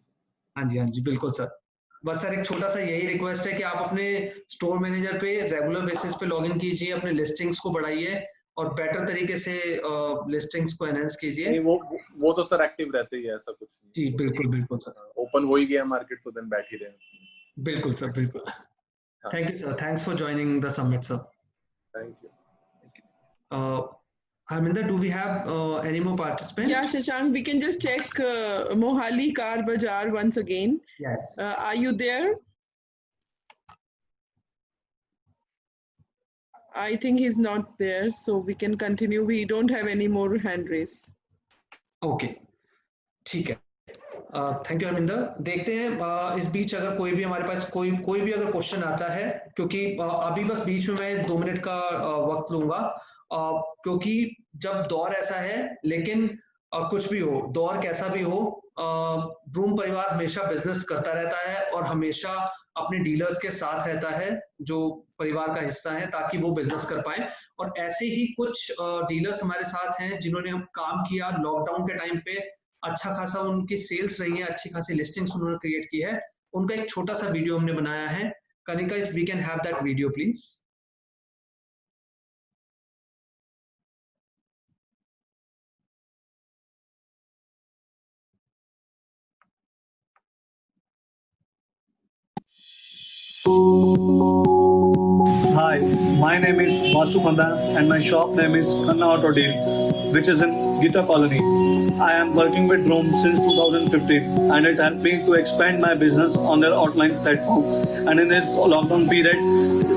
हाँ जी बिल्कुल सर। बस सर एक छोटा सा यही रिक्वेस्ट है कि आप अपने स्टोर मैनेजर पे रेगुलर बेसिस पे लॉगिन कीजिए, अपने लिस्टिंग्स को बढ़ाइए और बेटर तरीके से लिस्टिंग्स को एनहांस कीजिए। नहीं, वो तो सर एक्टिव रहते ही है, ऐसा कुछ नहीं। जी बिल्कुल सर, ओपन हो ही गया मार्केट तो देन बैठ ही रहे। बिल्कुल सर, बिल्कुल। Thank you sir, thanks for joining the summit sir. Thank you. Harminder, do we have any more participants? Yeah, Shashank, we can just check Mohali Car Bazaar once again. Yes. Are you there? I think he's not there, so we can continue. We don't have any more hand raise. Okay, ठीक है। Thank you Harminder. देखते हैं इस बीच अगर कोई भी हमारे पास कोई भी अगर क्वेश्चन आता है, क्योंकि अभी बस बीच में मैं 2 मिनट का वक्त लूंगा, क्योंकि जब दौर ऐसा है, लेकिन कुछ भी हो, दौर कैसा भी हो, ड्रूम परिवार हमेशा बिजनेस करता रहता है और हमेशा अपने डीलर्स के साथ रहता है जो परिवार का हिस्सा है, ताकि वो बिजनेस कर पाए। और ऐसे ही कुछ डीलर्स हमारे साथ हैं जिन्होंने हम काम किया लॉकडाउन के टाइम पे, अच्छा खासा उनकी सेल्स रही है, अच्छी खासी लिस्टिंग्स उन्होंने क्रिएट की है, उनका एक छोटा सा वीडियो हमने बनाया है। Kanika, if we can have that video please. Hi, my name is Vasu Panda and my shop name is Khanna Auto Deal, which is in Gita Colony. I am working with Droom since 2015 and it helped me to expand my business on their online platform. And in this lockdown period,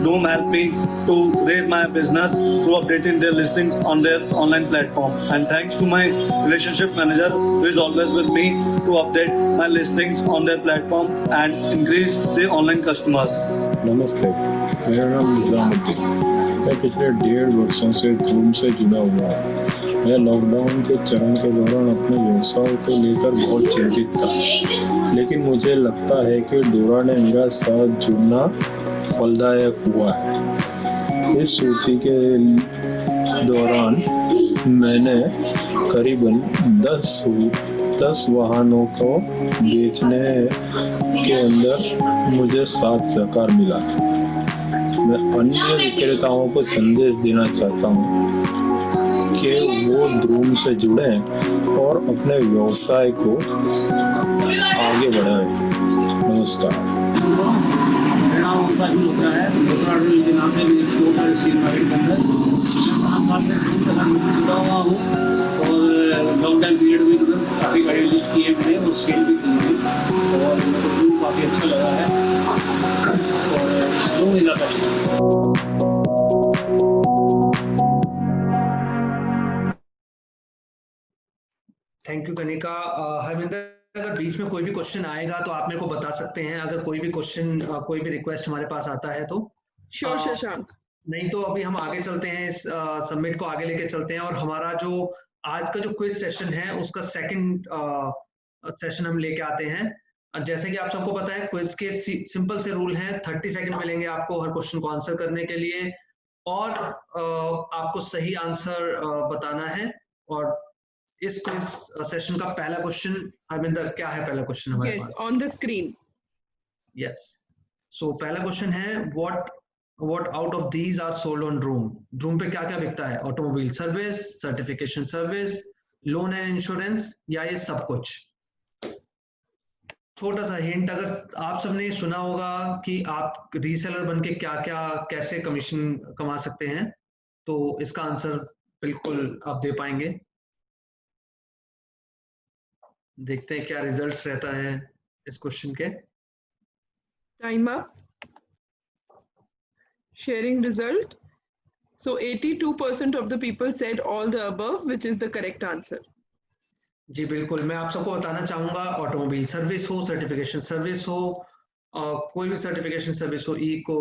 Droom helped me to raise my business through updating their listings on their online platform. And thanks to my relationship manager who is always with me to update my listings on their platform and increase the online customers. नमस्ते, मेरा नाम निजामुद्दीन। मैं पिछले 1.5 वर्षों से ड्रूम से जुड़ा हुआ हूँ। मैं लॉकडाउन के चरण के दौरान अपने व्यवसाय को लेकर बहुत चिंतित था, लेकिन मुझे लगता है कि डोरा ने मेरा साथ जुड़ना फलदायक हुआ है। इस सूची के दौरान मैंने करीबन 10 वाहनों को बेचने के अंदर मुझे साथ सहकार मिला। मैं अन्य विक्रेताओं को संदेश देना चाहता हूँ कि वो ड्रूम से जुड़े और अपने व्यवसाय को आगे बढ़ाएं। नमस्कार। मेरा नाम उपाधि होता है, उत्तराखंड के नाम से मेरी स्टोर है सील मार्केट के अंदर। मैं जुड़ा हुआ हूँ और लॉकडाउन पीरियड में मतलब काफ़ी गाड़ी लिस्ट की है मैंने और सेल भी की है और मुझे काफ़ी अच्छा लगा है और 2 महीना का। Thank you Kanika. हरमिंदर, अगर बीच में कोई भी क्वेश्चन आएगा तो आप मेरे को बता सकते हैं, अगर कोई भी क्वेश्चन कोई भी रिक्वेस्ट हमारे पास आता है तो। श्योर शशांक। नहीं तो अभी हम आगे चलते हैं, इस सबमिट को आगे लेके चलते हैं और हमारा जो आज का जो क्विज सेशन है उसका सेकंड सेशन हम लेके आते हैं। जैसे कि आप सबको पता है, क्विज के सिंपल से रूल हैं, 30 सेकंड मिलेंगे आपको हर क्वेश्चन को आंसर करने के लिए और आपको सही आंसर बताना है। और इस क्विज सेशन का पहला क्वेश्चन, हरमिंदर क्या है पहला क्वेश्चन हमारे पास? On the screen. Yes, so पहला क्वेश्चन है, what out of these are sold on Droom? Droom पे क्या क्या बिकता है? Automobile service, certification service, loan and insurance, या ये सब कुछ? छोटा सा हिंट, अगर आप सबने सुना होगा कि आप रीसेलर बन के क्या क्या कैसे कमीशन कमा सकते हैं, तो इसका आंसर बिल्कुल आप दे पाएंगे। देखते हैं क्या रिजल्ट्स रहता है इस क्वेश्चन के। Time up. Sharing result. So 82% of the people said all the above, which is the correct answer. जी बिल्कुल, मैं आप सबको बताना चाहूंगा, ऑटोमोबाइल सर्विस हो, सर्टिफिकेशन सर्विस हो, कोई भी सर्टिफिकेशन सर्विस हो, इको,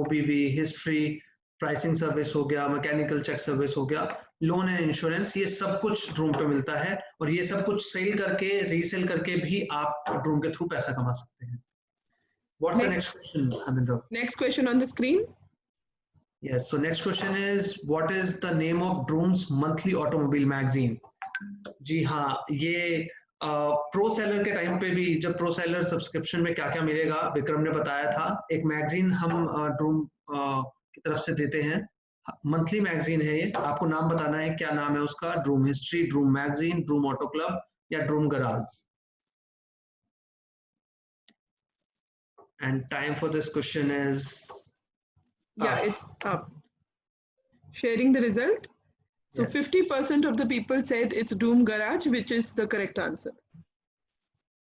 ओबीवी, हिस्ट्री, प्राइसिंग सर्विस हो गया, मैकेनिकल चेक सर्विस हो गया, लोन एंड इंश्योरेंस, ये सब कुछ ड्रूम पे मिलता है और ये सब कुछ सेल करके, रीसेल करके भी आप ड्रूम के थ्रू पैसा कमा सकते हैं। What's the next question, Haminder? Next question on the screen. Yes, so next question is, what is the name of Droom's monthly automobile magazine? जी हाँ, ये प्रो सेलर के टाइम पे भी, जब प्रो सेलर सब्सक्रिप्शन में क्या क्या मिलेगा विक्रम ने बताया था, एक मैगजीन हम ड्रूम की तरफ से देते हैं, मंथली मैगजीन है ये। आपको नाम बताना है, क्या नाम है उसका, Droom history, Droom magazine, Droom auto club या Droom garage. And time for this question is it's up. Sharing the result. So 50% of the people said it's Doom Garage, which is the correct answer.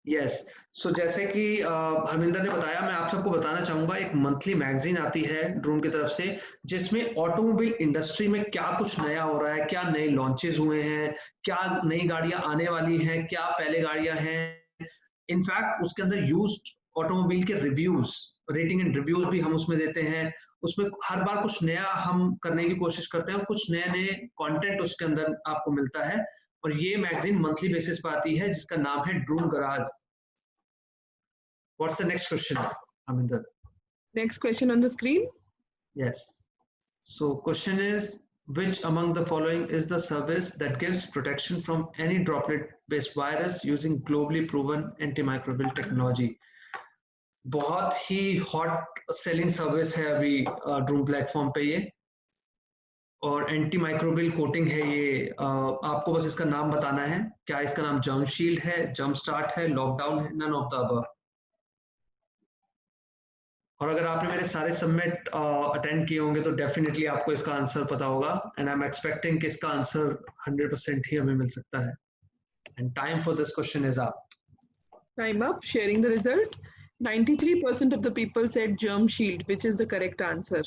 Yes. So जैसे कि हरमिंदर ने बताया, मैं आप सबको बताना चाहूंगा, एक मंथली मैगजीन आती है ड्रूम की तरफ से, जिसमें ऑटोमोबाइल इंडस्ट्री में क्या कुछ नया हो रहा है, क्या नए लॉन्चेस हुए हैं, क्या नई गाड़ियां आने वाली हैं, क्या पहले गाड़ियां हैं। इनफैक्ट उसके अंदर यूज्ड ऑटोमोबाइल के रिव्यूज, रेटिंग एंड रिव्यूज भी हम उसमें देते हैं। उसमें हर बार कुछ नया हम करने की कोशिश करते हैं, कुछ नए नए कंटेंट उसके अंदर आपको मिलता है और ये मैगजीन मंथली बेसिस पर आती है, जिसका नाम है Droom garage. What's the next question, Haminder? Next question on the screen. Yes. So question is, which among the following is the service that gives protection from any droplet-based virus using globally proven antimicrobial technology? बहुत ही hot selling service है अभी Droom platform पे ये, और anti microbial coating है ये। आपको बस इसका नाम बताना है, क्या इसका नाम जर्म शील्ड है, जर्म स्टार्ट है, लॉकडाउन है, नन ऑफ द अबव। और अगर आपने मेरे सारे सबमिट अटेंड किए होंगे तो डेफिनेटली आपको इसका आंसर पता होगा, एंड आई एम एक्सपेक्टिंग कि इसका आंसर 100% ही हमें मिल सकता है। And time for this question is up. Time up. Sharing the result. 93% of the people said Germ Shield, which is the correct answer.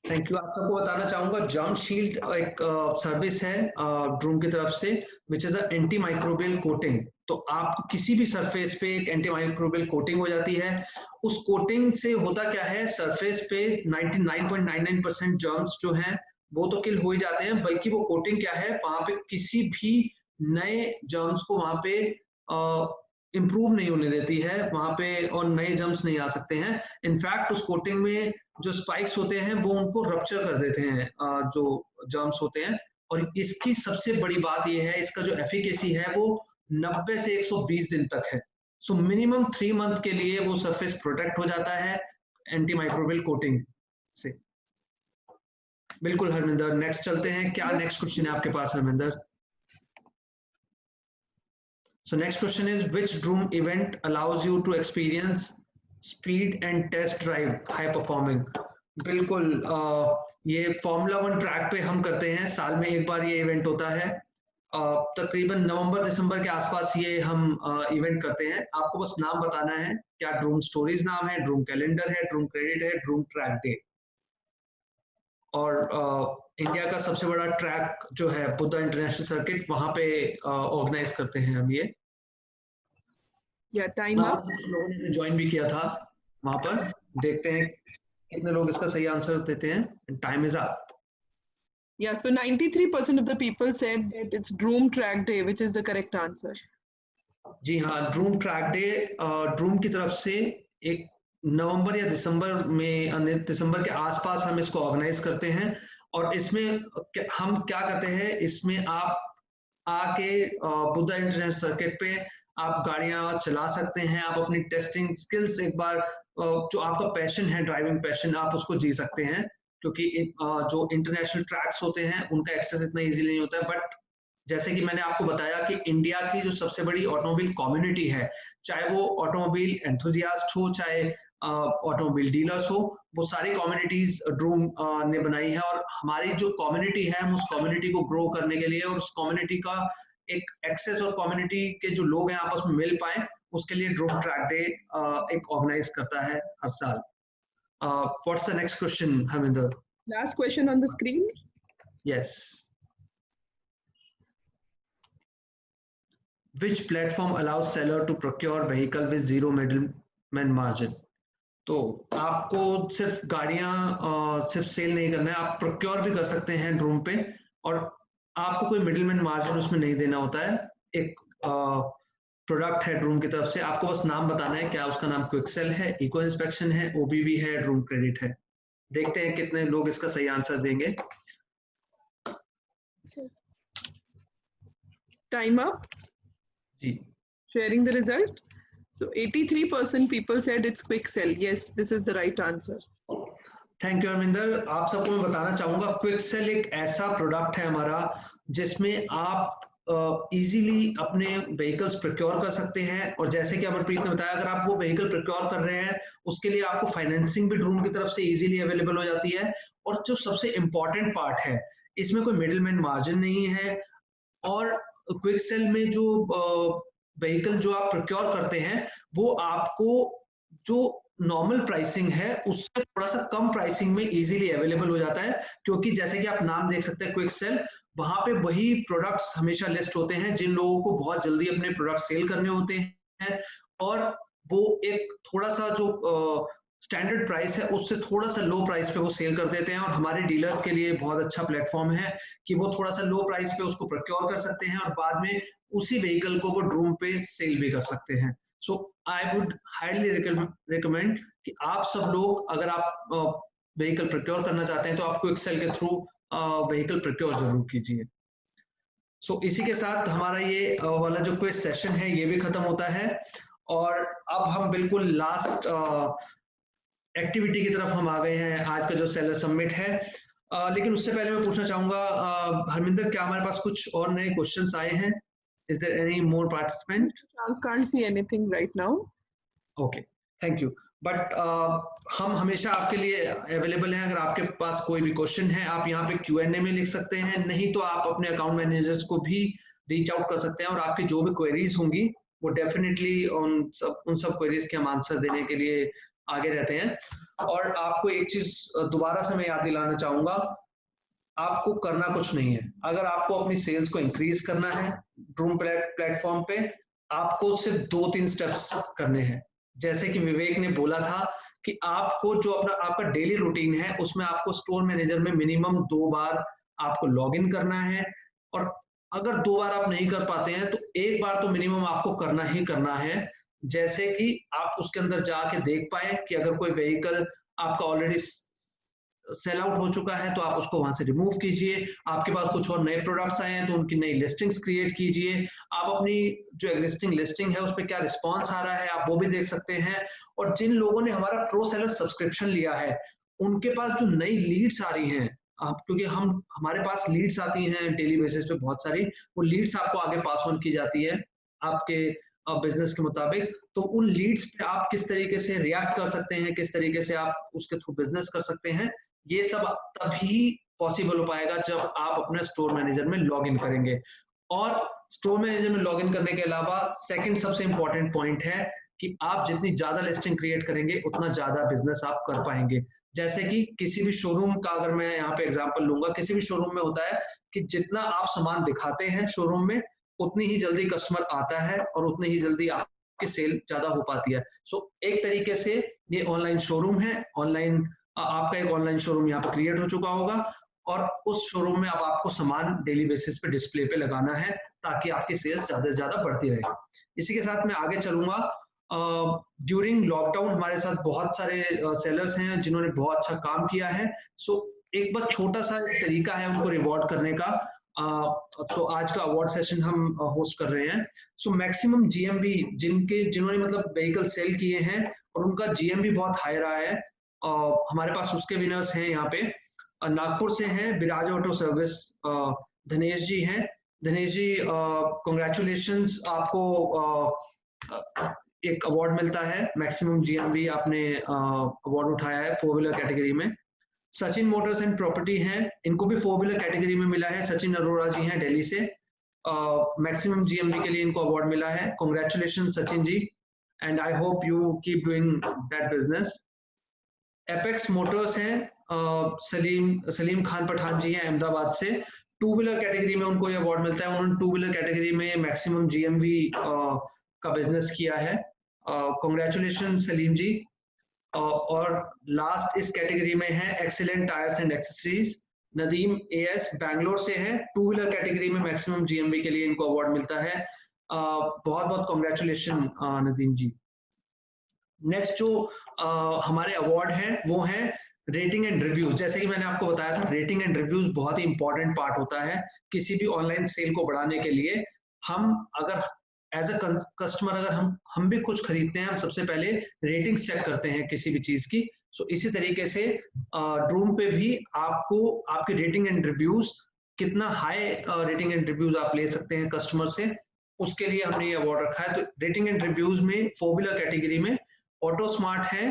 Thank you. आप सबको बताना चाहूंगा, जर्म शील्ड एक सर्विस है ड्रूम की तरफ से, which is the anti microbial coating. तो आपको किसी भी सरफेस पे एक एंटी माइक्रोबियल कोटिंग हो जाती है। उस कोटिंग से होता क्या है, सरफेस पे 99.99% जर्म्स जो हैं वो तो किल हो ही जाते हैं, बल्कि वो कोटिंग क्या है, वहां पे किसी भी नए जर्म्स को वहां पे इम्प्रूव नहीं होने देती है वहां पे, और नए जर्म्स नहीं आ सकते हैं। इनफैक्ट उस कोटिंग में जो स्पाइक्स होते हैं वो उनको रप्चर कर देते हैं जो जर्म्स होते हैं। और इसकी सबसे बड़ी बात ये है, इसका जो एफिकेसी है वो 90 से 120 दिन तक है। सो मिनिमम 3 मंथ के लिए वो सरफेस प्रोटेक्ट हो जाता है एंटी माइक्रोबियल कोटिंग से। बिल्कुल हरमिंदर, नेक्स्ट चलते हैं। क्या नेक्स्ट क्वेश्चन है आपके पास Harminder? So next question is, which Droom event allows you to experience speed and test drive high performing? बिल्कुल, ये Formula 1 ट्रैक पे हम करते हैं, साल में एक बार ये इवेंट होता है। तकरीबन नवंबर दिसंबर के आसपास ये हम इवेंट करते हैं। आपको बस नाम बताना है, क्या ड्रूम स्टोरीज नाम है, ड्रूम कैलेंडर है, ड्रूम क्रेडिट है, ड्रूम ट्रैक डे। और इंडिया का सबसे बड़ा ट्रैक जो है बुद्धा इंटरनेशनल सर्किट, वहां पे ऑर्गेनाइज करते हैं हम ये। Time up. लोगों ने ज्वाइन भी किया था वहां पर, देखते हैं कितने लोग इसका सही आंसर देते हैं। Time is up. Yeah, so 93% of the people said that it's Droom Track Day, which is the correct answer. जी हाँ, ड्रूम ट्रैक डे ड्रूम की तरफ से एक नवंबर या दिसंबर में, दिसंबर के आसपास हम इसको ऑर्गेनाइज करते हैं। और इसमें हम क्या करते हैं, इसमें आप आके बुद्धा इंटरनेशनल सर्किट पे आप गाड़ियां चला सकते हैं, आप अपनी टेस्टिंग स्किल्स एक बार, जो आपका पैशन है, ड्राइविंग पैशन, आप उसको जी सकते हैं। क्योंकि जो इंटरनेशनल ट्रैक्स होते हैं उनका एक्सेस इतना इजीली नहीं होता है। बट जैसे कि मैंने आपको बताया कि इंडिया की जो सबसे बड़ी ऑटोमोबाइल कम्युनिटी है, चाहे वो ऑटोमोबाइल एंथुजियास्ट हो, चाहे ऑटोमोबाइल डीलर्स हो, वो सारी कम्युनिटीज ड्रूम ने बनाई है। और हमारी जो कम्युनिटी है, हम उस कम्युनिटी को ग्रो करने के लिए और उस कम्युनिटी का एक एक्सेस और कम्युनिटी के जो लोग हैं आपस में मिल पाए, उसके लिए ड्रूम ट्रैक डे एक ऑर्गेनाइज करता है हर साल। What's the next question, Harminder? Last question on the screen. Yes. Which platform allows seller to procure vehicle with zero middleman margin? तो आपको सिर्फ गाड़ियां सिर्फ सेल नहीं करना है, आप प्रोक्योर भी कर सकते हैं ड्रूम पे, और आपको कोई मिडलमैन मार्जिन उसमें नहीं देना होता है। एक प्रोडक्ट है ड्रूम की तरफ से, आपको बस नाम बताना है, क्या उसका नाम क्विकसेल है, इको इंस्पेक्शन है, ओबीवी है, ड्रूम क्रेडिट है। देखते हैं कितने लोग इसका सही आंसर देंगे। Time up. जी, Sharing the result. So 83% people said it's Quicksell. Yes, this is the right answer. Thank you Arvinder. आप सबको मैं बताना चाहूंगा, क्विकसेल एक ऐसा प्रोडक्ट है हमारा जिसमें आप इजीली अपने व्हीकल्स प्रोक्योर कर सकते हैं। और जैसे कि अमरप्रीत ने बताया, अगर आप वो व्हीकल प्रोक्योर कर रहे हैं, उसके लिए आपको फाइनेंसिंग भी ड्रूम की तरफ से इजीली अवेलेबल हो जाती है। और जो सबसे इंपॉर्टेंट पार्ट है, इसमें कोई मिडिलमैन मार्जिन नहीं है। और क्विकसेल में जो व्हीकल जो आप प्रोक्योर करते हैं, वो आपको जो नॉर्मल प्राइसिंग है उससे थोड़ा सा कम प्राइसिंग में इजीली अवेलेबल हो जाता है। क्योंकि जैसे कि आप नाम देख सकते हैं क्विकसेल, वहां पे वही प्रोडक्ट्स हमेशा लिस्ट होते हैं जिन लोगों को बहुत जल्दी अपने प्रोडक्ट सेल करने होते हैं, और वो एक थोड़ा सा जो स्टैंडर्ड प्राइस है उससे थोड़ा सा लो प्राइस पे वो सेल कर देते हैं। और हमारे डीलर्स के लिए बहुत अच्छा प्लेटफॉर्म है कि वो थोड़ा सा लो प्राइस पे उसको प्रोक्योर कर सकते हैं और बाद में उसी व्हीकल को वो ड्रूम पे सेल भी कर सकते हैं। सो आई वुड हाईली रिकमेंड कि आप सब लोग, अगर आप व्हीकल प्रोक्योर करना चाहते हैं, तो आप क्विकसेल के थ्रू व्हीकल प्रोक्योर जरूर कीजिए। सो इसी के साथ हमारा ये वाला जो क्विज सेशन है ये भी खत्म होता है, और अब हम बिल्कुल लास्ट एक्टिविटी की तरफ हम आ गए हैं। आज का जो सेलर समिट है, लेकिन उससे पहले मैं पूछना चाहूंगा हरमिंदर, क्या हमारे पास कुछ और नए क्वेश्चंस आए हैं? Is there any more participant? I can't see anything right now. Okay, thank you. But हम हमेशा आपके लिए अवेलेबल हैं। अगर आपके पास कोई भी क्वेश्चन है, आप यहाँ पे Q&A में लिख सकते हैं, नहीं तो आप अपने अकाउंट मैनेजर्स को भी रीच आउट कर सकते हैं, और आपकी जो भी क्वेरीज होंगी वो डेफिनेटली उन सब क्वेरीज के हम आंसर देने के लिए आगे रहते हैं। और आपको एक चीज दोबारा से मैं याद दिलाना चाहूंगा, आपको करना कुछ नहीं है। अगर आपको अपनी सेल्स को इंक्रीज करना है ड्रूम प्लेटफॉर्म पे, आपको सिर्फ 2-3 स्टेप्स करने हैं। जैसे कि विवेक ने बोला था कि आपको जो आपका डेली रूटीन है, उसमें आपको स्टोर मैनेजर में मिनिमम 2 बार आपको लॉग इन करना है, और अगर 2 बार आप नहीं कर पाते हैं तो 1 बार तो मिनिमम आपको करना ही करना है। जैसे कि आप उसके अंदर जाके देख पाए कि अगर कोई व्हीकल आपका ऑलरेडी सेल आउट हो चुका है तो आप उसको वहां से रिमूव कीजिए। आपके पास कुछ और नए प्रोडक्ट्स आए हैं तो उनकी नई लिस्टिंग्स क्रिएट कीजिए। आप अपनी जो एग्जिस्टिंग लिस्टिंग है उस पर क्या रिस्पॉन्स आ रहा है आप वो भी देख सकते हैं। और जिन लोगों ने हमारा प्रो सेलर सब्सक्रिप्शन लिया है, उनके पास जो नई लीड्स आ रही हैं, क्योंकि हमारे पास लीड्स आती हैं डेली बेसिस पे बहुत सारी, वो लीड्स आपको आगे पास ऑन की जाती है आपके बिजनेस के मुताबिक। तो उन लीड्स पे आप किस तरीके से रिएक्ट कर सकते हैं, किस तरीके से आप उसके थ्रू बिजनेस कर सकते हैं, ये सब तभी पॉसिबल हो पाएगा जब आप अपने स्टोर मैनेजर में लॉग इन करेंगे। और स्टोर मैनेजर में लॉग इन करने के अलावा सेकंड सबसे इंपॉर्टेंट पॉइंट है कि आप जितनी ज्यादा लिस्टिंग क्रिएट करेंगे उतना ज्यादा बिजनेस आप कर पाएंगे। जैसे कि किसी भी शोरूम का अगर मैं यहाँ पे एग्जांपल लूंगा, किसी भी शोरूम में होता है कि जितना आप सामान दिखाते हैं शोरूम में, उतनी ही जल्दी कस्टमर आता है और उतनी ही जल्दी आपकी सेल ज्यादा हो पाती है। सो एक तरीके से ये ऑनलाइन शोरूम है, ऑनलाइन आपका एक ऑनलाइन शोरूम यहाँ पे क्रिएट हो चुका होगा, और उस शोरूम में अब आपको सामान डेली बेसिस पे डिस्प्ले पे लगाना है ताकि आपकी सेल्स ज्यादा से ज्यादा बढ़ती रहे। इसी के साथ मैं आगे चलूंगा। ड्यूरिंग लॉकडाउन हमारे साथ बहुत सारे सेलर्स हैं जिन्होंने बहुत अच्छा काम किया है। सो एक बस छोटा सा तरीका है उनको रिवॉर्ड करने का। तो आज का अवार्ड सेशन हम होस्ट कर रहे हैं। सो मैक्सिमम जीएमवी जिन्होंने मतलब व्हीकल सेल किए हैं और उनका जीएमवी बहुत हाई रहा है, हमारे पास उसके विनर्स हैं यहाँ पे। नागपुर से हैं विराज ऑटो सर्विस, धनेश जी हैं। धनेश जी कॉन्ग्रेचुलेशंस, आपको एक अवार्ड मिलता है, मैक्सिमम जीएमवी आपने अवार्ड उठाया है 4 व्हीलर कैटेगरी में। सचिन मोटर्स एंड प्रॉपर्टी हैं, इनको भी 4 व्हीलर कैटेगरी में मिला है। सचिन अरोड़ा जी हैं दिल्ली से, मैक्सिमम जीएमवी के लिए इनको अवार्ड मिला है। Congratulation Sachin ji, and I hope you keep doing that business. Apex motors हैं, सलीम खान पठान जी हैं अहमदाबाद से, 2 व्हीलर कैटेगरी में उनको ये अवार्ड मिलता है। उन्होंने 2 व्हीलर कैटेगरी में मैक्सिमम जीएमवी का बिजनेस किया है। कांग्रेचुलेशन सलीम जी। और लास्ट इस कैटेगरी में है excellent tyres and accessories, Nadeem as Bangalore से है, 2 व्हीलर कैटेगरी में मैक्सिमम जीएमवी के लिए इनको अवार्ड मिलता है। बहुत बहुत कांग्रेचुलेशन नदीम जी। नेक्स्ट जो हमारे अवार्ड हैं वो हैं रेटिंग एंड रिव्यूज। जैसे कि मैंने आपको बताया था, रेटिंग एंड रिव्यूज बहुत ही इंपॉर्टेंट पार्ट होता है किसी भी ऑनलाइन सेल को बढ़ाने के लिए। हम अगर एज अ कस्टमर अगर हम भी कुछ खरीदते हैं, हम सबसे पहले रेटिंग्स चेक करते हैं किसी भी चीज की। सो इसी तरीके से ड्रूम पे भी आपको आपके रेटिंग एंड रिव्यूज, कितना हाई रेटिंग एंड रिव्यूज आप ले सकते हैं कस्टमर से, उसके लिए हमने ये अवार्ड रखा है। तो रेटिंग एंड रिव्यूज में 4 व्हीलर कैटेगरी में ऑटो स्मार्ट है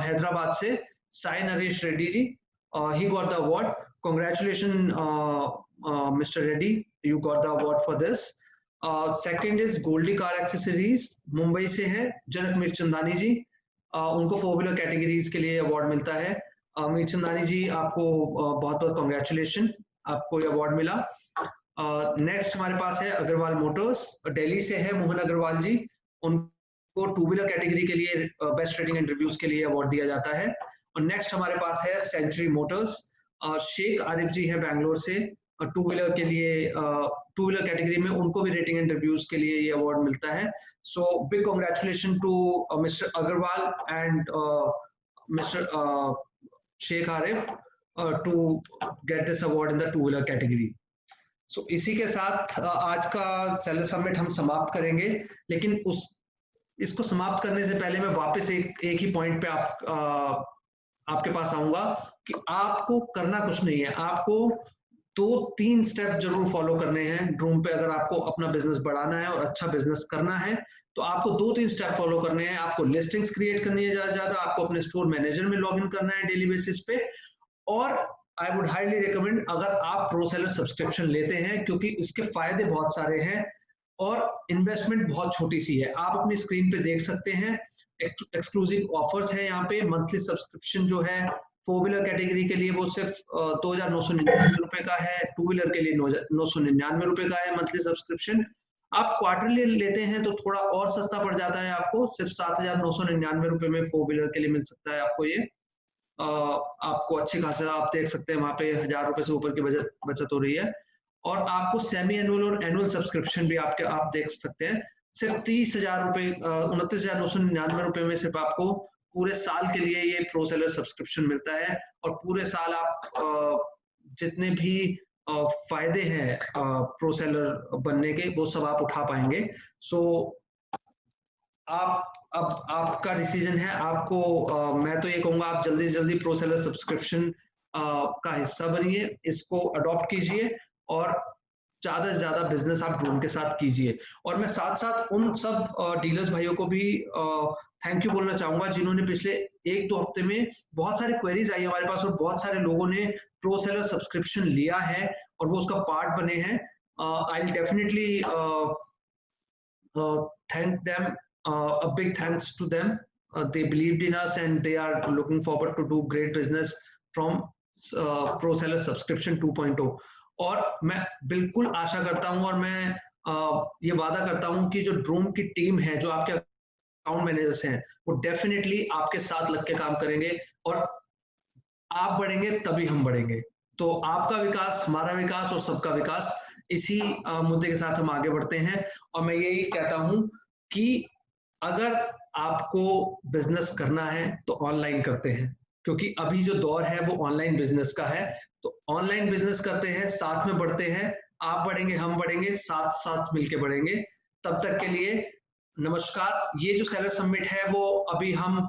हैदराबाद से, Sai Naresh Reddy ji, he got the award. Congratulation mister Reddy, you got the award for this. Second is Goldie car accessories, Mumbai से है जनक मिर्चंदानी जी, उनको 4 व्हीलर कैटेगरीज के लिए अवार्ड मिलता है। मिर्चंदानी जी आपको बहुत बहुत कांग्रेचुलेशन, आपको ये अवार्ड मिला। नेक्स्ट हमारे पास है अग्रवाल मोटर्स, दिल्ली से है मोहन अग्रवाल जी, उनको 2 व्हीलर कैटेगरी के लिए बेस्ट रेटिंग एंड रिव्यूज के लिए अवार्ड दिया जाता है। और नेक्स्ट हमारे पास है सेंचुरी मोटर्स, शेख आरिफ जी है बैंगलोर से, 2 व्हीलर के लिए 2 व्हीलर कैटेगरी में उनको भी रेटिंग एंड रिव्यूज के लिए ये अवार्ड मिलता है। So big congratulation to mister Agarwal and mister Sheikh Arif to get this award in the 2 wheeler category. So इसी के साथ आज का सेलर समिट हम समाप्त करेंगे, लेकिन इसको समाप्त करने से पहले मैं वापस एक ही पॉइंट पे आपके पास आऊंगा कि आपको करना कुछ नहीं है, आपको 2-3 स्टेप जरूर फॉलो करने हैं ड्रूम पे। अगर आपको अपना बिजनेस बढ़ाना है और अच्छा बिजनेस करना है तो आपको 2-3 स्टेप फॉलो करने हैं। आपको लिस्टिंग्स क्रिएट करनी है ज्यादा, आपको अपने स्टोर मैनेजर में लॉग इन करना है डेली बेसिस पे। और आई वुड हाईली रिकमेंड अगर आप प्रो सेलर सब्सक्रिप्शन लेते हैं, क्योंकि इसके फायदे बहुत सारे हैं और इन्वेस्टमेंट बहुत छोटी सी है। आप अपनी स्क्रीन पे देख सकते हैं, एक्सक्लूसिव ऑफर्स है यहाँ पे। मंथली सब्सक्रिप्शन जो है 4 व्हीलर कैटेगरी के लिए वो सिर्फ 2,999 रुपए का है, 2 व्हीलर के लिए 999 रुपए का है मंथली सब्सक्रिप्शन। आप क्वार्टरली लेते हैं तो थोड़ा और सस्ता पड़ जाता है, आपको सिर्फ 7,999 रुपए में 4 व्हीलर के लिए मिल सकता है आपको ये। आपको अच्छी खासा आप देख सकते हैं वहां पे 1,000 रुपए से ऊपर की बचत हो रही है। और आपको सेमी एनुअल और एनुअल सब्सक्रिप्शन भी आप देख सकते हैं, सिर्फ 30,000 रुपए 29,999 रुपए में सिर्फ आपको पूरे साल के लिए ये प्रो सेलर सब्सक्रिप्शन मिलता है। और पूरे साल आप जितने भी फायदे हैं प्रो सेलर बनने के वो सब आप उठा पाएंगे। सो अब आपका डिसीजन है। आपको मैं तो ये कहूंगा आप जल्दी से जल्दी प्रो सेलर सब्सक्रिप्शन का हिस्सा बनिए, इसको अडॉप्ट कीजिए और ज्यादा से ज्यादा बिजनेस आप ड्रूम के साथ कीजिए। और मैं साथ साथ उन सब डीलर्स भाइयों को भी थैंक यू बोलना चाहूंगा जिन्होंने पिछले 1-2 हफ्ते में बहुत सारी क्वेरीज आई हमारे पास और बहुत सारे लोगों ने प्रो सेलर सब्सक्रिप्शन लिया है और वो उसका पार्ट बने हैं। I will definitely thank them, a big thanks to them. They believed in us and they are looking forward to do great business from Pro Seller Subscription 2.0. और मैं बिल्कुल आशा करता हूं और मैं ये वादा करता हूं कि जो ड्रूम की टीम है, जो आपके अकाउंट मैनेजर्स हैं, वो डेफिनेटली आपके साथ लग के काम करेंगे और आप बढ़ेंगे तभी हम बढ़ेंगे। तो आपका विकास, हमारा विकास और सबका विकास, इसी मुद्दे के साथ हम आगे बढ़ते हैं। और मैं यही कहता हूं कि अगर आपको बिजनेस करना है तो ऑनलाइन करते हैं, क्योंकि अभी जो दौर है वो ऑनलाइन बिजनेस का है। तो ऑनलाइन बिजनेस करते हैं, साथ में बढ़ते हैं, आप बढ़ेंगे हम बढ़ेंगे, साथ साथ मिलके बढ़ेंगे। तब तक के लिए नमस्कार। ये जो सेलर समिट है वो अभी हम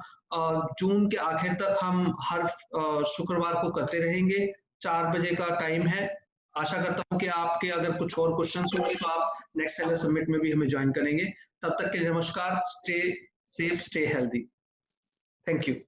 जून के आखिर तक हम हर शुक्रवार को करते रहेंगे, 4 बजे का टाइम है। आशा करता हूं कि आपके अगर कुछ और क्वेश्चंस होंगे तो आप नेक्स्ट सेलर समिट में भी हमें ज्वाइन करेंगे। तब तक के लिए नमस्कार। Stay safe, stay healthy. Thank you.